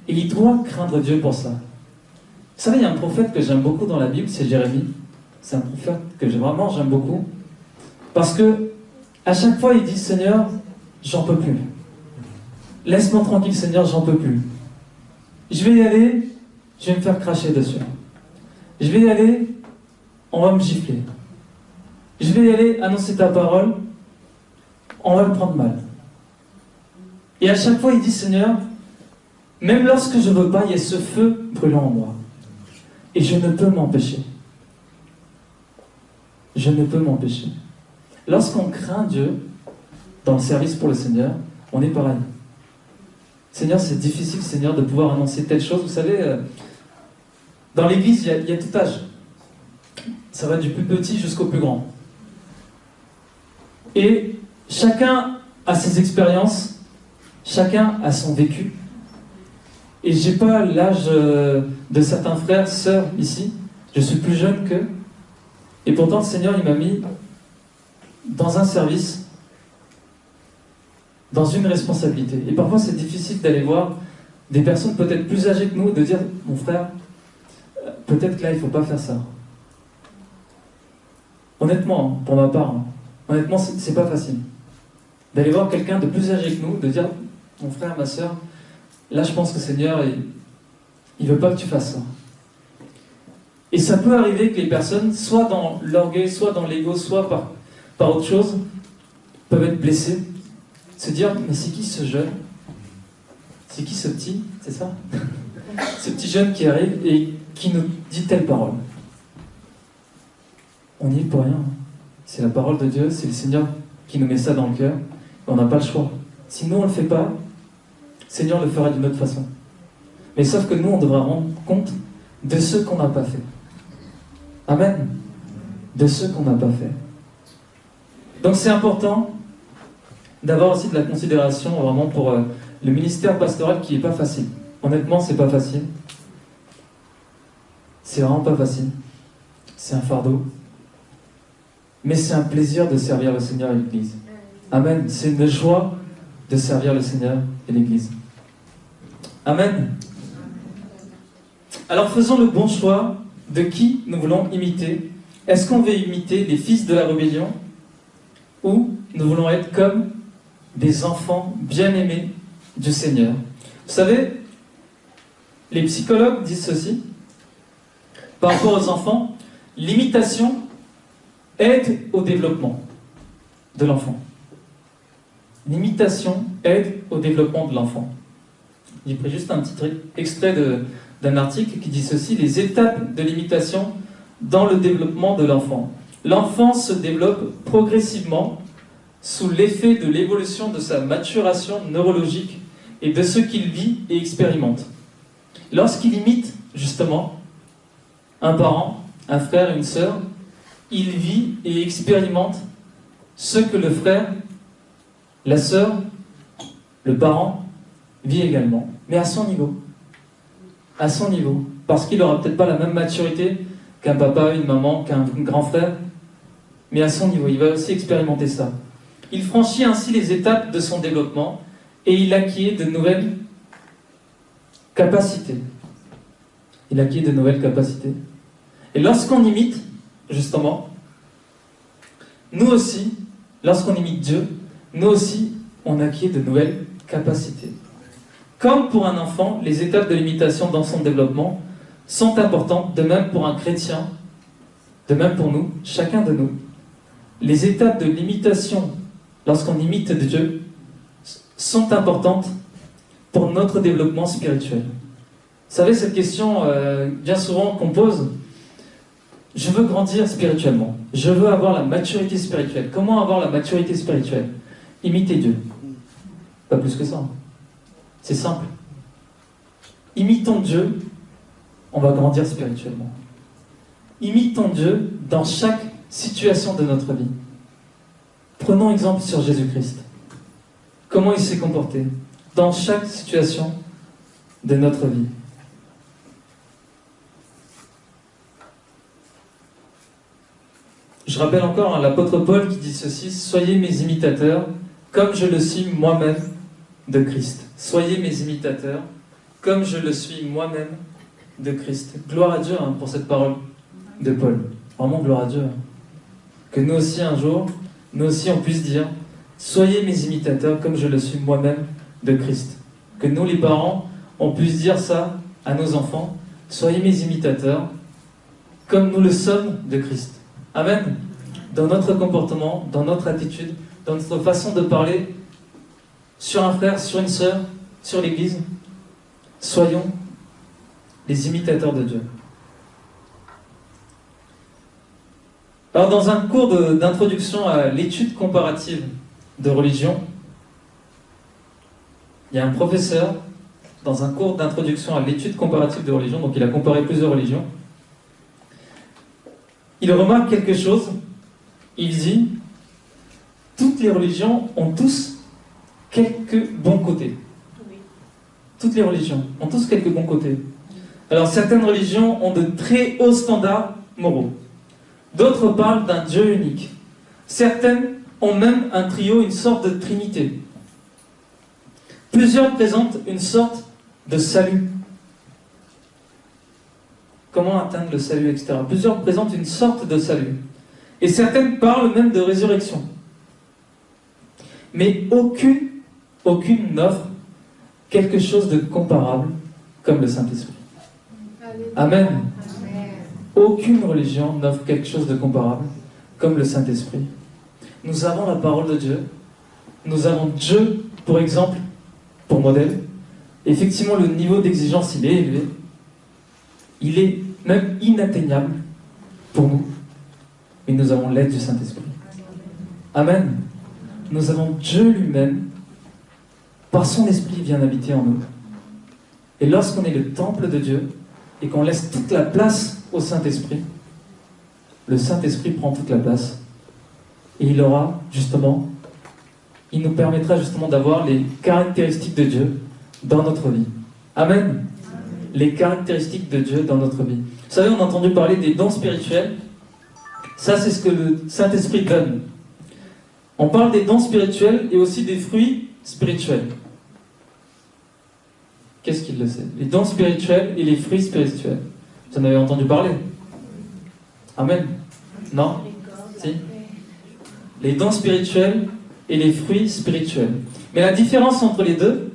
Et il doit craindre Dieu pour ça. Vous savez, il y a un prophète que j'aime beaucoup dans la Bible, c'est Jérémie. C'est un prophète que j'aime beaucoup. Parce que à chaque fois, il dit, Seigneur, j'en peux plus. Laisse-moi tranquille, Seigneur, j'en peux plus. Je vais y aller, je vais me faire cracher dessus. Je vais y aller, on va me gifler. Je vais y aller annoncer ta parole, on va me prendre mal. Et à chaque fois, il dit, Seigneur, même lorsque je ne veux pas, il y a ce feu brûlant en moi. Et je ne peux m'empêcher. Je ne peux m'empêcher. Lorsqu'on craint Dieu, dans le service pour le Seigneur, on est pareil. Seigneur, c'est difficile, Seigneur, de pouvoir annoncer telle chose. Vous savez, dans l'église, il y a tout âge. Ça va du plus petit jusqu'au plus grand. Et chacun a ses expériences, chacun a son vécu. Et je n'ai pas l'âge de certains frères, sœurs ici. Je suis plus jeune qu'eux. Et pourtant, le Seigneur, il m'a mis dans un service, dans une responsabilité. Et parfois, c'est difficile d'aller voir des personnes peut-être plus âgées que nous, de dire, mon frère, peut-être que là, il ne faut pas faire ça. Honnêtement, pour ma part, honnêtement, c'est pas facile. D'aller voir quelqu'un de plus âgé que nous, de dire, mon frère, ma soeur, là, je pense que le Seigneur, il ne veut pas que tu fasses ça. Et ça peut arriver que les personnes, soit dans l'orgueil, soit dans l'ego, soit par autre chose, peuvent être blessées. Se dire, mais c'est qui ce jeune? C'est qui ce petit? C'est ça? Ce petit jeune qui arrive et qui nous dit telle parole. On n'y est pour rien. C'est la parole de Dieu, c'est le Seigneur qui nous met ça dans le cœur. On n'a pas le choix. Si nous, on ne le fait pas, le Seigneur le fera d'une autre façon. Mais sauf que nous, on devra rendre compte de ce qu'on n'a pas fait. Amen. De ce qu'on n'a pas fait. Donc c'est important d'avoir aussi de la considération vraiment pour le ministère pastoral qui n'est pas facile. Honnêtement, c'est pas facile. C'est vraiment pas facile. C'est un fardeau. Mais c'est un plaisir de servir le Seigneur et l'Église. Amen. C'est une joie de servir le Seigneur et l'Église. Amen. Alors faisons le bon choix de qui nous voulons imiter. Est-ce qu'on veut imiter les fils de la rébellion ou nous voulons être comme des enfants bien-aimés du Seigneur? Vous savez, les psychologues disent ceci par rapport aux enfants, l'imitation aide au développement de l'enfant. L'imitation aide au développement de l'enfant. J'ai pris juste un petit extrait d'un article qui dit ceci, les étapes de l'imitation dans le développement de l'enfant. L'enfant se développe progressivement sous l'effet de l'évolution de sa maturation neurologique et de ce qu'il vit et expérimente. Lorsqu'il imite, justement, un parent, un frère, une sœur, il vit et expérimente ce que le frère, la sœur, le parent vit également, mais à son niveau. À son niveau. Parce qu'il n'aura peut-être pas la même maturité qu'un papa, une maman, qu'un grand frère, mais à son niveau. Il va aussi expérimenter ça. Il franchit ainsi les étapes de son développement et il acquiert de nouvelles capacités. Il acquiert de nouvelles capacités. Et lorsqu'on imite, justement, nous aussi, lorsqu'on imite Dieu, nous aussi, on acquiert de nouvelles capacités. Comme pour un enfant, les étapes de l'imitation dans son développement sont importantes, de même pour un chrétien, de même pour nous, chacun de nous. Les étapes de l'imitation, lorsqu'on imite Dieu, sont importantes pour notre développement spirituel. Vous savez, cette question, bien souvent qu'on pose, je veux grandir spirituellement, je veux avoir la maturité spirituelle. Comment avoir la maturité spirituelle? Imiter Dieu. Pas plus que ça. C'est simple. Imitons Dieu, on va grandir spirituellement. Imitons Dieu dans chaque situation de notre vie. Prenons exemple sur Jésus-Christ. Comment il s'est comporté dans chaque situation de notre vie. Je rappelle encore l'apôtre Paul qui dit ceci, « Soyez mes imitateurs, comme je le suis moi-même de Christ. » Soyez mes imitateurs, comme je le suis moi-même de Christ. Gloire à Dieu pour cette parole de Paul. Vraiment gloire à Dieu. Que nous aussi un jour, nous aussi on puisse dire, soyez mes imitateurs comme je le suis moi-même de Christ. Que nous les parents, on puisse dire ça à nos enfants, soyez mes imitateurs comme nous le sommes de Christ. Amen. Dans notre comportement, dans notre attitude, dans notre façon de parler, sur un frère, sur une sœur, sur l'Église, soyons les imitateurs de Dieu. Alors, dans un cours d'introduction à l'étude comparative de religion, il y a un professeur, dans un cours d'introduction à l'étude comparative de religion, donc il a comparé plusieurs religions, il remarque quelque chose, il dit, toutes les religions ont tous quelques bons côtés. Toutes les religions ont tous quelques bons côtés. Alors certaines religions ont de très hauts standards moraux. D'autres parlent d'un Dieu unique. Certaines ont même un trio, une sorte de trinité. Plusieurs présentent une sorte de salut. Comment atteindre le salut, etc. Plusieurs présentent une sorte de salut. Et certaines parlent même de résurrection. Mais aucune n'offre quelque chose de comparable comme le Saint-Esprit. Amen. Aucune religion n'offre quelque chose de comparable comme le Saint-Esprit. Nous avons la parole de Dieu. Nous avons Dieu, pour exemple, pour modèle. Effectivement, le niveau d'exigence, il est élevé. Il est même inatteignable pour nous. Mais nous avons l'aide du Saint-Esprit. Amen. Nous avons Dieu lui-même, par son Esprit, vient habiter en nous. Et lorsqu'on est le temple de Dieu, et qu'on laisse toute la place au Saint-Esprit, le Saint-Esprit prend toute la place. Et il nous permettra justement d'avoir les caractéristiques de Dieu dans notre vie. Amen. Les caractéristiques de Dieu dans notre vie. Vous savez, on a entendu parler des dons spirituels. Ça, c'est ce que le Saint-Esprit donne. On parle des dons spirituels et aussi des fruits spirituels. Qu'est-ce qu'il le sait? Les dons spirituels et les fruits spirituels. Vous en avez entendu parler? Amen. Non? Si? Les dons spirituels et les fruits spirituels. Mais la différence entre les deux,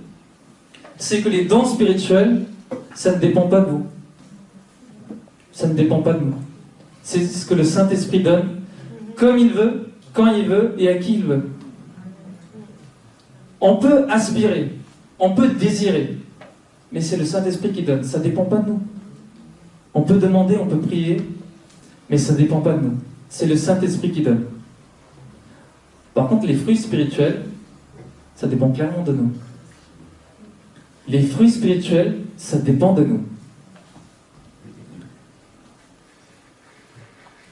c'est que les dons spirituels, ça ne dépend pas de vous. Ça ne dépend pas de nous. C'est ce que le Saint-Esprit donne, comme il veut, quand il veut et à qui il veut. On peut aspirer, on peut désirer, mais c'est le Saint-Esprit qui donne. Ça ne dépend pas de nous. On peut demander, on peut prier, mais ça ne dépend pas de nous. C'est le Saint-Esprit qui donne. Par contre, les fruits spirituels, ça dépend clairement de nous. Les fruits spirituels, ça dépend de nous.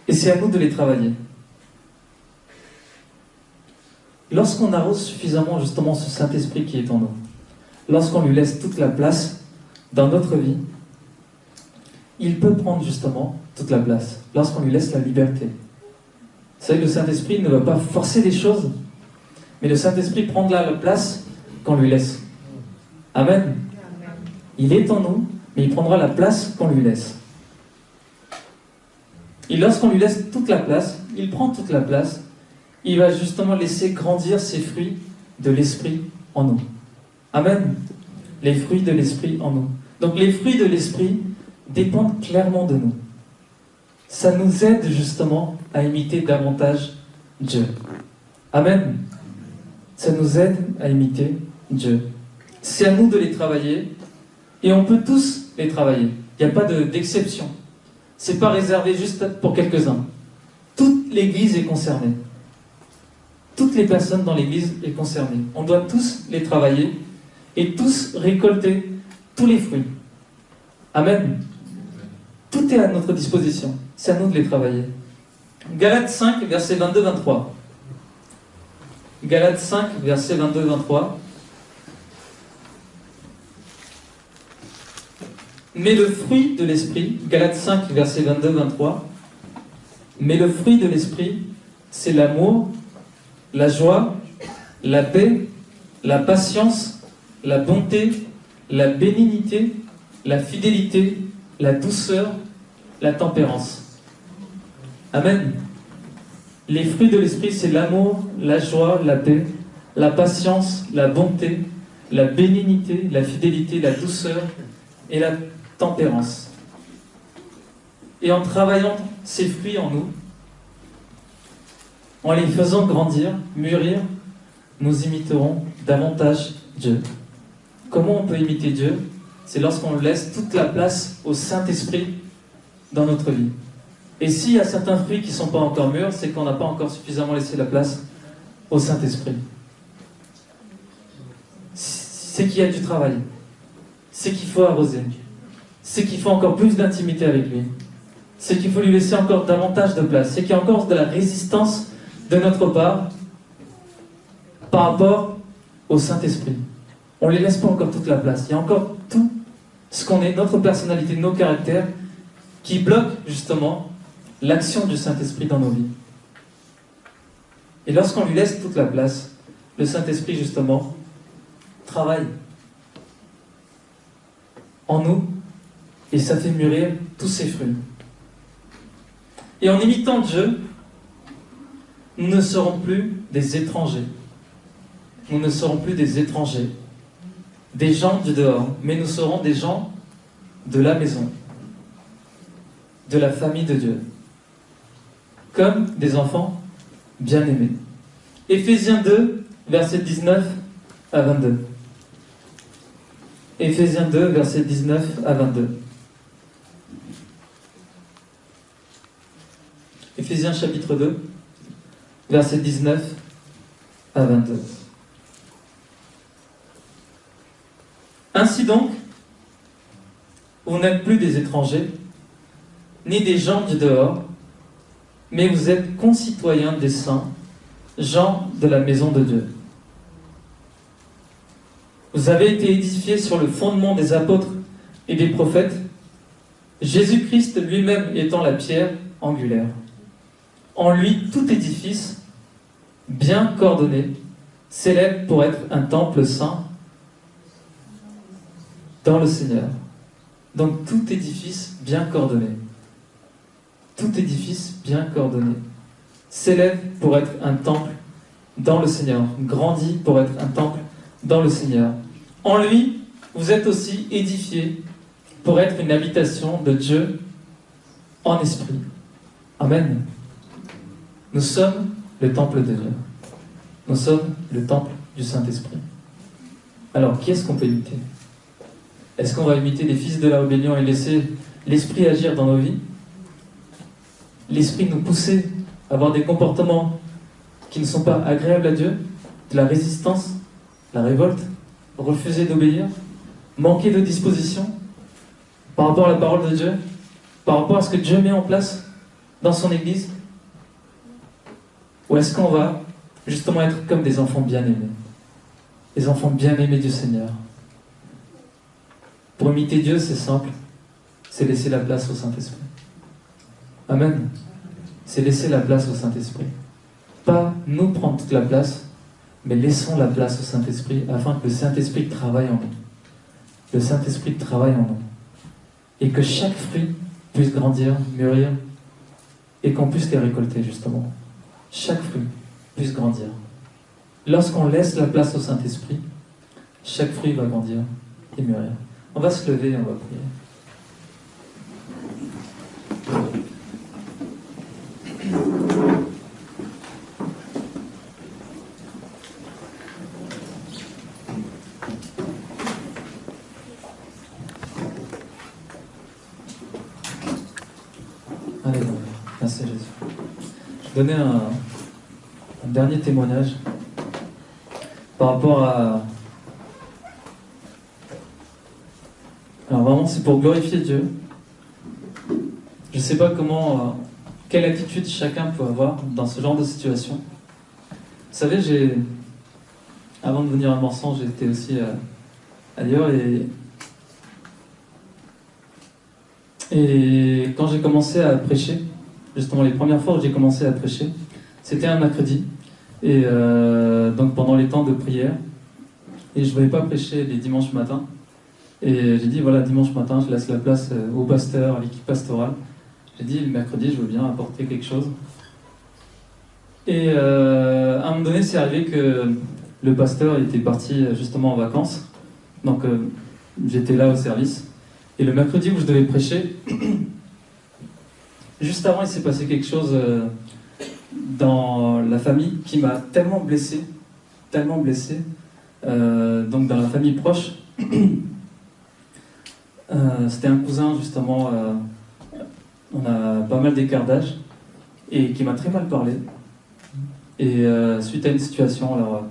Et c'est à nous de les travailler. Lorsqu'on arrose suffisamment justement ce Saint-Esprit qui est en nous, lorsqu'on lui laisse toute la place dans notre vie, il peut prendre justement toute la place, lorsqu'on lui laisse la liberté. Vous savez, le Saint-Esprit ne va pas forcer les choses, mais le Saint-Esprit prendra la place qu'on lui laisse. Amen. Il est en nous, mais il prendra la place qu'on lui laisse. Et lorsqu'on lui laisse toute la place, il prend toute la place, il va justement laisser grandir ces fruits de l'Esprit en nous. Amen. Les fruits de l'Esprit en nous. Donc les fruits de l'Esprit dépendent clairement de nous. Ça nous aide justement à imiter davantage Dieu. Amen. Ça nous aide à imiter Dieu. C'est à nous de les travailler, et on peut tous les travailler. Il n'y a pas d'exception. Ce n'est pas réservé juste pour quelques-uns. Toute l'Église est concernée. Toutes les personnes dans l'Église sont concernées. On doit tous les travailler et tous récolter tous les fruits. Amen. Tout est à notre disposition. C'est à nous de les travailler. Galates 5, versets 22-23. Galates 5, versets 22-23. Mais le fruit de l'Esprit, Galates 5, versets 22-23, mais le fruit de l'Esprit, c'est l'amour, la joie, la paix, la patience, la bonté, la bénignité, la fidélité, la douceur, la tempérance. Amen. Les fruits de l'esprit, c'est l'amour, la joie, la paix, la patience, la bonté, la bénignité, la fidélité, la douceur et la tempérance. Et en travaillant ces fruits en nous, en les faisant grandir, mûrir, nous imiterons davantage Dieu. Comment on peut imiter Dieu? C'est lorsqu'on laisse toute la place au Saint-Esprit dans notre vie. Et s'il y a certains fruits qui ne sont pas encore mûrs, c'est qu'on n'a pas encore suffisamment laissé la place au Saint-Esprit. C'est qu'il y a du travail. C'est qu'il faut arroser. C'est qu'il faut encore plus d'intimité avec lui. C'est qu'il faut lui laisser encore davantage de place. C'est qu'il y a encore de la résistance de notre part par rapport au Saint-Esprit. On ne lui laisse pas encore toute la place. Il y a encore tout ce qu'on est, notre personnalité, nos caractères, qui bloquent justement l'action du Saint-Esprit dans nos vies. Et lorsqu'on lui laisse toute la place, le Saint-Esprit justement travaille en nous et ça fait mûrir tous ses fruits. Et en imitant Dieu, nous ne serons plus des étrangers. Nous ne serons plus des étrangers, des gens du dehors, mais nous serons des gens de la maison, de la famille de Dieu, comme des enfants bien-aimés. Éphésiens 2, versets 19 à 22. Éphésiens 2, versets 19 à 22. Éphésiens chapitre 2, versets 19 à 22. Ainsi donc, vous n'êtes plus des étrangers, ni des gens du dehors, mais vous êtes concitoyens des saints, gens de la maison de Dieu. Vous avez été édifiés sur le fondement des apôtres et des prophètes, Jésus-Christ lui-même étant la pierre angulaire. En lui, tout édifice, bien coordonné, s'élève pour être un temple saint dans le Seigneur. Donc tout édifice bien coordonné, tout édifice bien coordonné, s'élève pour être un temple dans le Seigneur, grandit pour être un temple dans le Seigneur. En lui, vous êtes aussi édifiés pour être une habitation de Dieu en esprit. Amen. Nous sommes le temple de Dieu. Nous sommes le temple du Saint-Esprit. Alors, qui est-ce qu'on peut imiter? Est-ce qu'on va imiter les fils de la rébellion et laisser l'Esprit agir dans nos vies? L'Esprit nous pousser à avoir des comportements qui ne sont pas agréables à Dieu, de la résistance, la révolte, refuser d'obéir, manquer de disposition par rapport à la parole de Dieu, par rapport à ce que Dieu met en place dans son Église? Ou est-ce qu'on va justement être comme des enfants bien-aimés, des enfants bien-aimés du Seigneur? Pour imiter Dieu, c'est simple, c'est laisser la place au Saint-Esprit. Amen. C'est laisser la place au Saint-Esprit. Pas nous prendre toute la place, mais laissons la place au Saint-Esprit afin que le Saint-Esprit travaille en nous. Le Saint-Esprit travaille en nous. Et que chaque fruit puisse grandir, mûrir, et qu'on puisse les récolter justement. Chaque fruit puisse grandir. Lorsqu'on laisse la place au Saint-Esprit, chaque fruit va grandir et mûrir. On va se lever et on va prier. Alléluia. Merci Jésus. Je vais donner un dernier témoignage par rapport à... Alors vraiment, c'est pour glorifier Dieu. Je ne sais pas comment, quelle attitude chacun peut avoir dans ce genre de situation. Vous savez, avant de venir à Morsan, j'étais aussi ailleurs et quand j'ai commencé à prêcher, justement les premières fois où j'ai commencé à prêcher, c'était un mercredi, et donc pendant les temps de prière, et je ne voulais pas prêcher les dimanches matins, Et j'ai dit, voilà, dimanche matin, je laisse la place au pasteur, à l'équipe pastorale. J'ai dit, le mercredi, je veux bien apporter quelque chose. Et à un moment donné, c'est arrivé que le pasteur était parti justement en vacances. Donc j'étais là au service. Et le mercredi où je devais prêcher, juste avant, il s'est passé quelque chose dans la famille qui m'a tellement blessé, donc dans la famille proche. C'était un cousin justement, on a pas mal d'écart d'âge, et qui m'a très mal parlé. Et suite à une situation, alors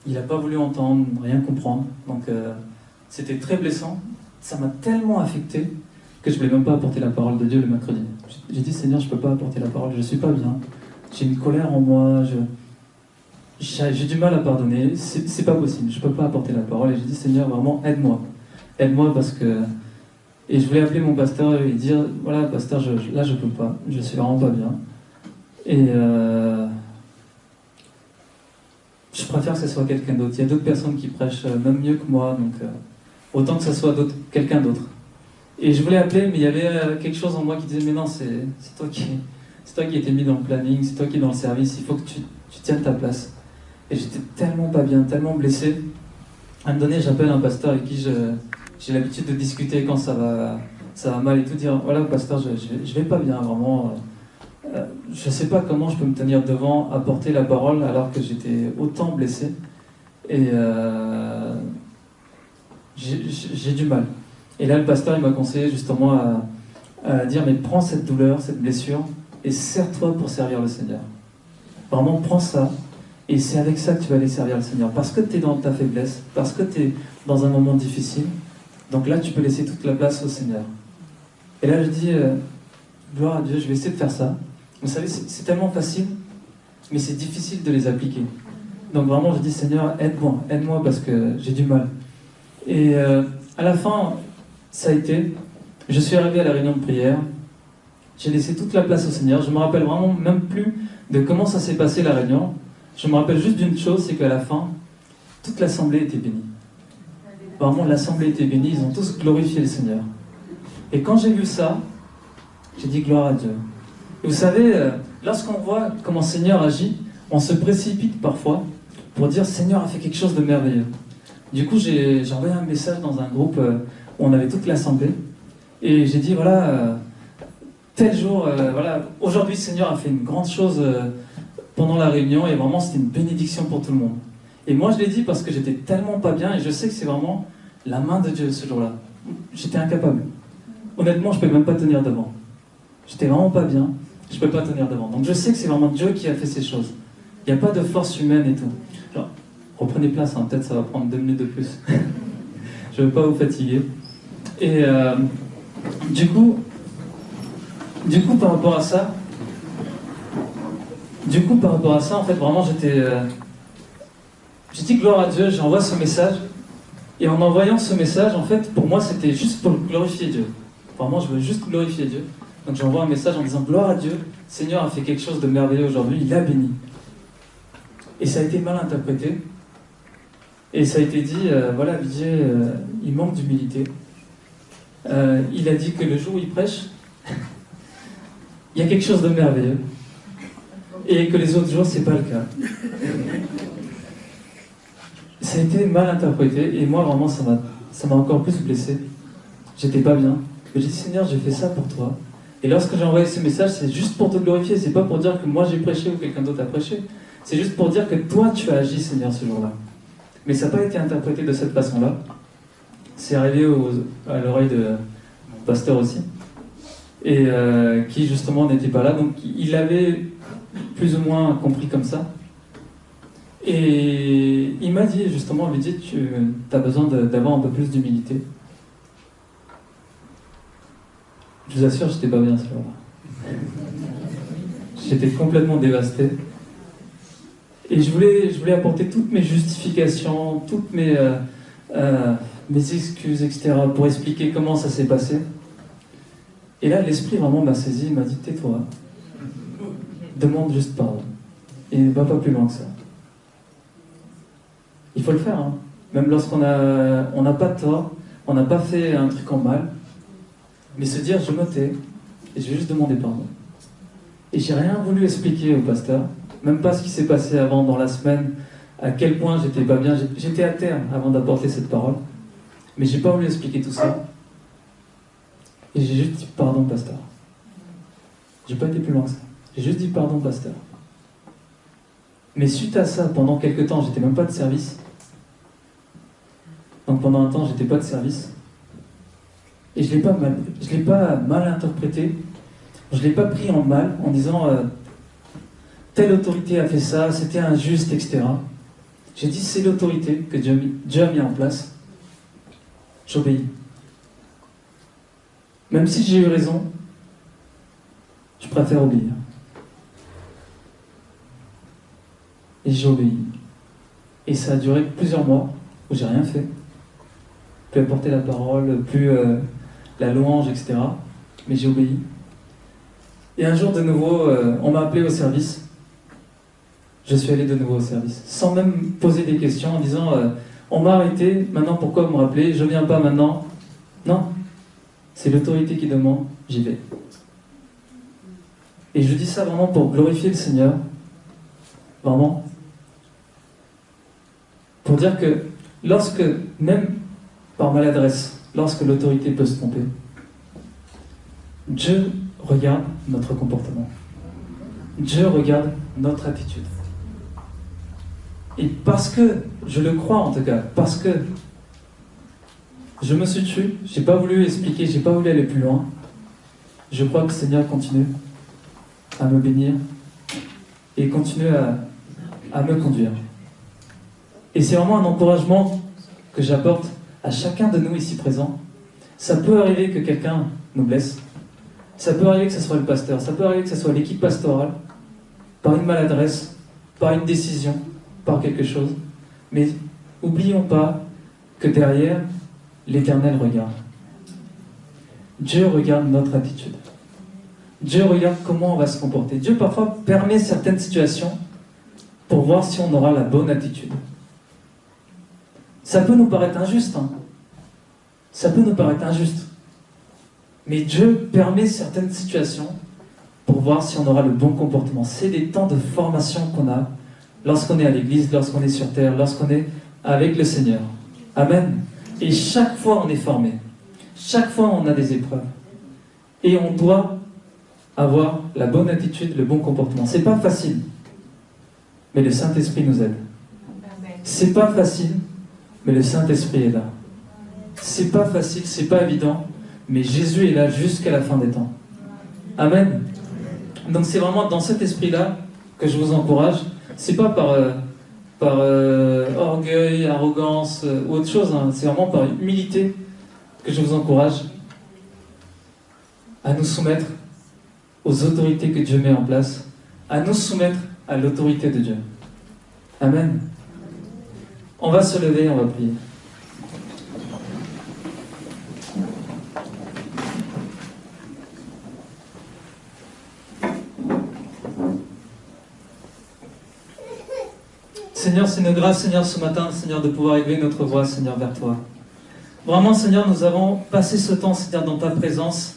il n'a pas voulu entendre, rien comprendre, donc c'était très blessant. Ça m'a tellement affecté que je ne voulais même pas apporter la parole de Dieu le mercredi. J'ai dit, Seigneur, je ne peux pas apporter la parole, je ne suis pas bien, j'ai une colère en moi, j'ai du mal à pardonner, c'est pas possible, je ne peux pas apporter la parole. Et j'ai dit, Seigneur, vraiment, aide-moi parce que... Et je voulais appeler mon pasteur et lui dire, voilà, pasteur, là, je ne peux pas, je suis vraiment pas bien. Et je préfère que ce soit quelqu'un d'autre. Il y a d'autres personnes qui prêchent même mieux que moi, donc autant que ce soit quelqu'un d'autre. Et je voulais appeler, mais il y avait quelque chose en moi qui disait, mais non, c'est toi qui étais mis dans le planning, c'est toi qui es dans le service, il faut que tu tiennes ta place. Et j'étais tellement pas bien, tellement blessé. À un moment donné, j'appelle un pasteur avec qui j'ai l'habitude de discuter quand ça va mal et tout, dire, voilà, pasteur, je vais pas bien, vraiment. Je sais pas comment je peux me tenir devant, apporter la parole alors que j'étais autant blessé. Et j'ai du mal. Et là, le pasteur, il m'a conseillé justement à dire, mais prends cette douleur, cette blessure, et serre-toi pour servir le Seigneur. Vraiment, prends ça, et c'est avec ça que tu vas aller servir le Seigneur. Parce que tu es dans ta faiblesse, parce que tu es dans un moment difficile, donc là, tu peux laisser toute la place au Seigneur. Et là, je dis, gloire à Dieu, je vais essayer de faire ça. Vous savez, c'est tellement facile, mais c'est difficile de les appliquer. Donc vraiment, je dis, Seigneur, aide-moi parce que j'ai du mal. Et à la fin, ça a été, je suis arrivé à la réunion de prière, j'ai laissé toute la place au Seigneur, je me rappelle vraiment même plus de comment ça s'est passé la réunion, je me rappelle juste d'une chose, c'est qu'à la fin, toute l'assemblée était bénie. Vraiment, l'assemblée était bénie, ils ont tous glorifié le Seigneur. Et quand j'ai vu ça, j'ai dit gloire à Dieu. Et vous savez, lorsqu'on voit comment le Seigneur agit, on se précipite parfois pour dire Seigneur a fait quelque chose de merveilleux. Du coup, j'ai envoyé un message dans un groupe où on avait toute l'assemblée. Et j'ai dit, voilà, tel jour, voilà, aujourd'hui, le Seigneur a fait une grande chose pendant la réunion. Et vraiment, c'était une bénédiction pour tout le monde. Et moi, je l'ai dit parce que j'étais tellement pas bien. Et je sais que c'est vraiment la main de Dieu ce jour-là. J'étais incapable. Honnêtement, je ne peux même pas tenir devant. J'étais vraiment pas bien. Je ne peux pas tenir devant. Donc je sais que c'est vraiment Dieu qui a fait ces choses. Il n'y a pas de force humaine et tout. Genre, reprenez place, hein, peut-être ça va prendre 2 minutes de plus. Je ne veux pas vous fatiguer. Et du coup, par rapport à ça, en fait, vraiment, j'ai dit gloire à Dieu, j'envoie ce message. Et en envoyant ce message, en fait, pour moi, c'était juste pour glorifier Dieu. Vraiment, je veux juste glorifier Dieu. Donc j'envoie un message en disant gloire à Dieu, le Seigneur a fait quelque chose de merveilleux aujourd'hui, il a béni. Et ça a été mal interprété. Et ça a été dit, voilà, Vijay, il manque d'humilité. Il a dit que le jour où il prêche, il y a quelque chose de merveilleux. Et que les autres jours, c'est pas le cas. Ça a été mal interprété. Et moi, vraiment, ça m'a encore plus blessé. J'étais pas bien. Mais j'ai dit, Seigneur, j'ai fait ça pour toi. Et lorsque j'ai envoyé ce message, c'est juste pour te glorifier. C'est pas pour dire que moi j'ai prêché ou quelqu'un d'autre a prêché. C'est juste pour dire que toi, tu as agi, Seigneur, ce jour-là. Mais ça n'a pas été interprété de cette façon-là. C'est arrivé à l'oreille de mon pasteur aussi. Et qui, justement, n'était pas là. Donc, il avait plus ou moins compris comme ça. Et il m'a dit, justement, il m'a dit, tu as besoin d'avoir un peu plus d'humilité. Je vous assure, j'étais pas bien ce jour-là. J'étais complètement dévasté. Et je voulais apporter toutes mes justifications, toutes mes excuses, etc., pour expliquer comment ça s'est passé. Et là, l'esprit vraiment m'a saisi, il m'a dit, tais-toi, demande juste pardon. Et ne va pas plus loin que ça. Il faut le faire, hein. même lorsqu'on n'a pas tort, on n'a pas fait un truc en mal, mais se dire je me tais et je vais juste demander pardon. Et j'ai rien voulu expliquer au pasteur, même pas ce qui s'est passé avant dans la semaine, à quel point j'étais pas bien, j'étais à terre avant d'apporter cette parole, mais j'ai pas voulu expliquer tout ça. Et j'ai juste dit pardon pasteur. J'ai pas été plus loin que ça. J'ai juste dit pardon pasteur. Mais suite à ça, pendant quelques temps, j'étais même pas de service. Donc pendant un temps, j'étais pas de service. Et je l'ai pas mal interprété. Je l'ai pas pris en mal en disant telle autorité a fait ça, c'était injuste, etc. J'ai dit c'est l'autorité que Dieu a mis en place. J'obéis. Même si j'ai eu raison, je préfère obéir. Et j'ai obéi. Et ça a duré plusieurs mois où j'ai rien fait. Plus apporter la parole, plus la louange, etc. Mais j'ai obéi. Et un jour de nouveau, on m'a appelé au service. Je suis allé de nouveau au service. Sans même poser des questions en disant on m'a arrêté, maintenant pourquoi vous me rappelez? Je viens pas maintenant. Non. C'est l'autorité qui demande, j'y vais. Et je dis ça vraiment pour glorifier le Seigneur. Vraiment. Pour dire que lorsque, même par maladresse, lorsque l'autorité peut se tromper, Dieu regarde notre comportement. Dieu regarde notre attitude. Et parce que, je le crois en tout cas, parce que je me suis tué, j'ai pas voulu expliquer, j'ai pas voulu aller plus loin, je crois que le Seigneur continue à me bénir et continue à me conduire. Et c'est vraiment un encouragement que j'apporte à chacun de nous ici présents. Ça peut arriver que quelqu'un nous blesse, ça peut arriver que ce soit le pasteur, ça peut arriver que ce soit l'équipe pastorale, par une maladresse, par une décision, par quelque chose. Mais n'oublions pas que derrière, l'Éternel regarde. Dieu regarde notre attitude. Dieu regarde comment on va se comporter. Dieu parfois permet certaines situations pour voir si on aura la bonne attitude. Ça peut nous paraître injuste. Ça peut nous paraître injuste. Mais Dieu permet certaines situations pour voir si on aura le bon comportement. C'est des temps de formation qu'on a lorsqu'on est à l'église, lorsqu'on est sur terre, lorsqu'on est avec le Seigneur. Amen. Et chaque fois on est formé. Chaque fois on a des épreuves. Et on doit avoir la bonne attitude, le bon comportement. C'est pas facile. Mais le Saint-Esprit nous aide. C'est pas facile, mais le Saint-Esprit est là. C'est pas facile, c'est pas évident, mais Jésus est là jusqu'à la fin des temps. Amen. Donc c'est vraiment dans cet esprit-là que je vous encourage. C'est pas par orgueil, arrogance ou autre chose. C'est vraiment par humilité que je vous encourage à nous soumettre aux autorités que Dieu met en place, à nous soumettre à l'autorité de Dieu. Amen. On va se lever, on va prier. Seigneur, c'est une grâce, Seigneur, ce matin, Seigneur, de pouvoir élever notre voix, Seigneur, vers toi. Vraiment, Seigneur, nous avons passé ce temps, Seigneur, dans ta présence,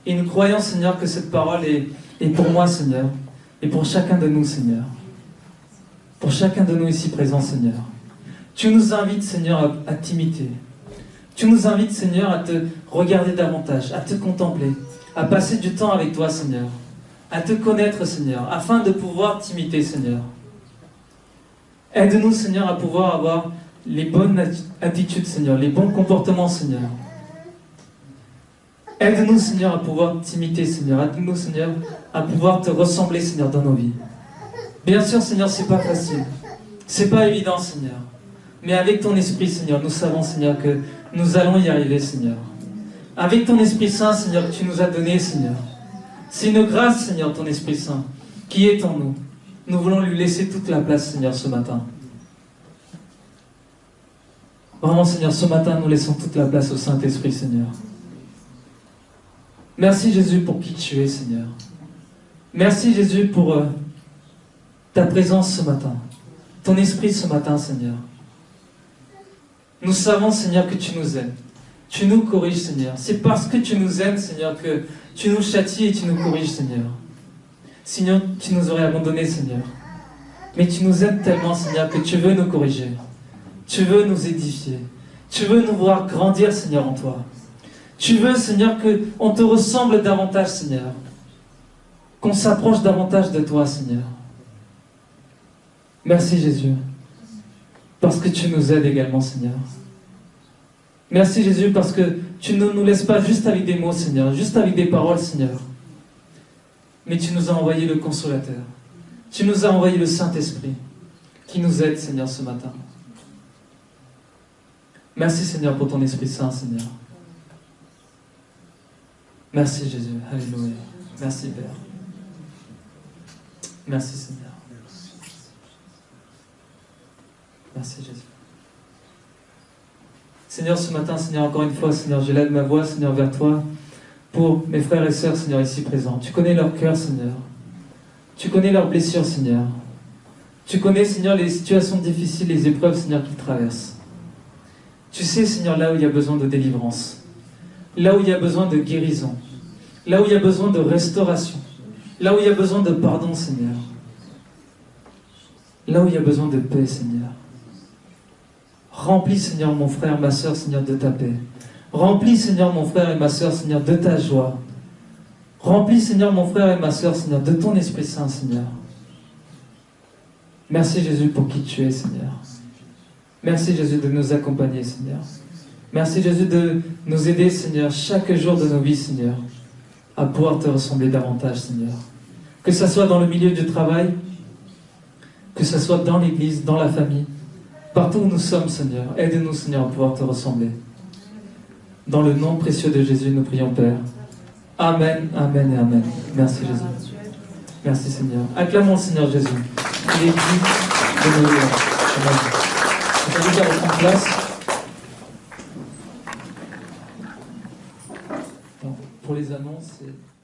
et nous croyons, Seigneur, que cette parole est pour moi, Seigneur, et pour chacun de nous, Seigneur. Pour chacun de nous ici présents, Seigneur. Tu nous invites, Seigneur, à t'imiter. Tu nous invites, Seigneur, à te regarder davantage, à te contempler, à passer du temps avec toi, Seigneur, à te connaître, Seigneur, afin de pouvoir t'imiter, Seigneur. Aide-nous, Seigneur, à pouvoir avoir les bonnes attitudes, Seigneur, les bons comportements, Seigneur. Aide-nous, Seigneur, à pouvoir t'imiter, Seigneur. Aide-nous, Seigneur, à pouvoir te ressembler, Seigneur, dans nos vies. Bien sûr, Seigneur, c'est pas facile. C'est pas évident, Seigneur. Mais avec ton Esprit, Seigneur, nous savons, Seigneur, que nous allons y arriver, Seigneur. Avec ton Esprit Saint, Seigneur, que tu nous as donné, Seigneur. C'est une grâce, Seigneur, ton Esprit Saint, qui est en nous. Nous voulons lui laisser toute la place, Seigneur, ce matin. Vraiment, Seigneur, ce matin, nous laissons toute la place au Saint-Esprit, Seigneur. Merci, Jésus, pour qui tu es, Seigneur. Merci, Jésus, pour ta présence ce matin. Ton Esprit ce matin, Seigneur. Nous savons, Seigneur, que tu nous aimes. Tu nous corriges, Seigneur. C'est parce que tu nous aimes, Seigneur, que tu nous châties et tu nous corriges, Seigneur. Sinon, tu nous aurais abandonnés, Seigneur. Mais tu nous aimes tellement, Seigneur, que tu veux nous corriger. Tu veux nous édifier. Tu veux nous voir grandir, Seigneur, en toi. Tu veux, Seigneur, qu'on te ressemble davantage, Seigneur. Qu'on s'approche davantage de toi, Seigneur. Merci, Jésus. Parce que tu nous aides également, Seigneur. Merci, Jésus, parce que tu ne nous laisses pas juste avec des mots, Seigneur, juste avec des paroles, Seigneur. Mais tu nous as envoyé le Consolateur. Tu nous as envoyé le Saint-Esprit qui nous aide, Seigneur, ce matin. Merci, Seigneur, pour ton Esprit Saint, Seigneur. Merci, Jésus. Alléluia. Merci, Père. Merci, Seigneur. Merci, Jésus. Seigneur, ce matin, Seigneur, encore une fois, Seigneur, je lève ma voix, Seigneur, vers toi, pour mes frères et sœurs, Seigneur, ici présents. Tu connais leur cœur, Seigneur. Tu connais leurs blessures, Seigneur. Tu connais, Seigneur, les situations difficiles, les épreuves, Seigneur, qu'ils traversent. Tu sais, Seigneur, là où il y a besoin de délivrance, là où il y a besoin de guérison, là où il y a besoin de restauration, là où il y a besoin de pardon, Seigneur, là où il y a besoin de paix, Seigneur. Remplis, Seigneur, mon frère, ma sœur, Seigneur, de ta paix. Remplis, Seigneur, mon frère et ma sœur, Seigneur, de ta joie. Remplis, Seigneur, mon frère et ma sœur, Seigneur, de ton Esprit Saint, Seigneur. Merci, Jésus, pour qui tu es, Seigneur. Merci, Jésus, de nous accompagner, Seigneur. Merci, Jésus, de nous aider, Seigneur, chaque jour de nos vies, Seigneur, à pouvoir te ressembler davantage, Seigneur. Que ce soit dans le milieu du travail, que ce soit dans l'église, dans la famille, partout où nous sommes, Seigneur, aide-nous, Seigneur, à pouvoir te ressembler. Dans le nom précieux de Jésus, nous prions, Père. Amen, amen et amen. Merci, Jésus. Merci, Seigneur. Acclamons le Seigneur Jésus. Il est digne de nos louanges. Amen. Je t'invite à reprendre place. Pour les annonces, c'est...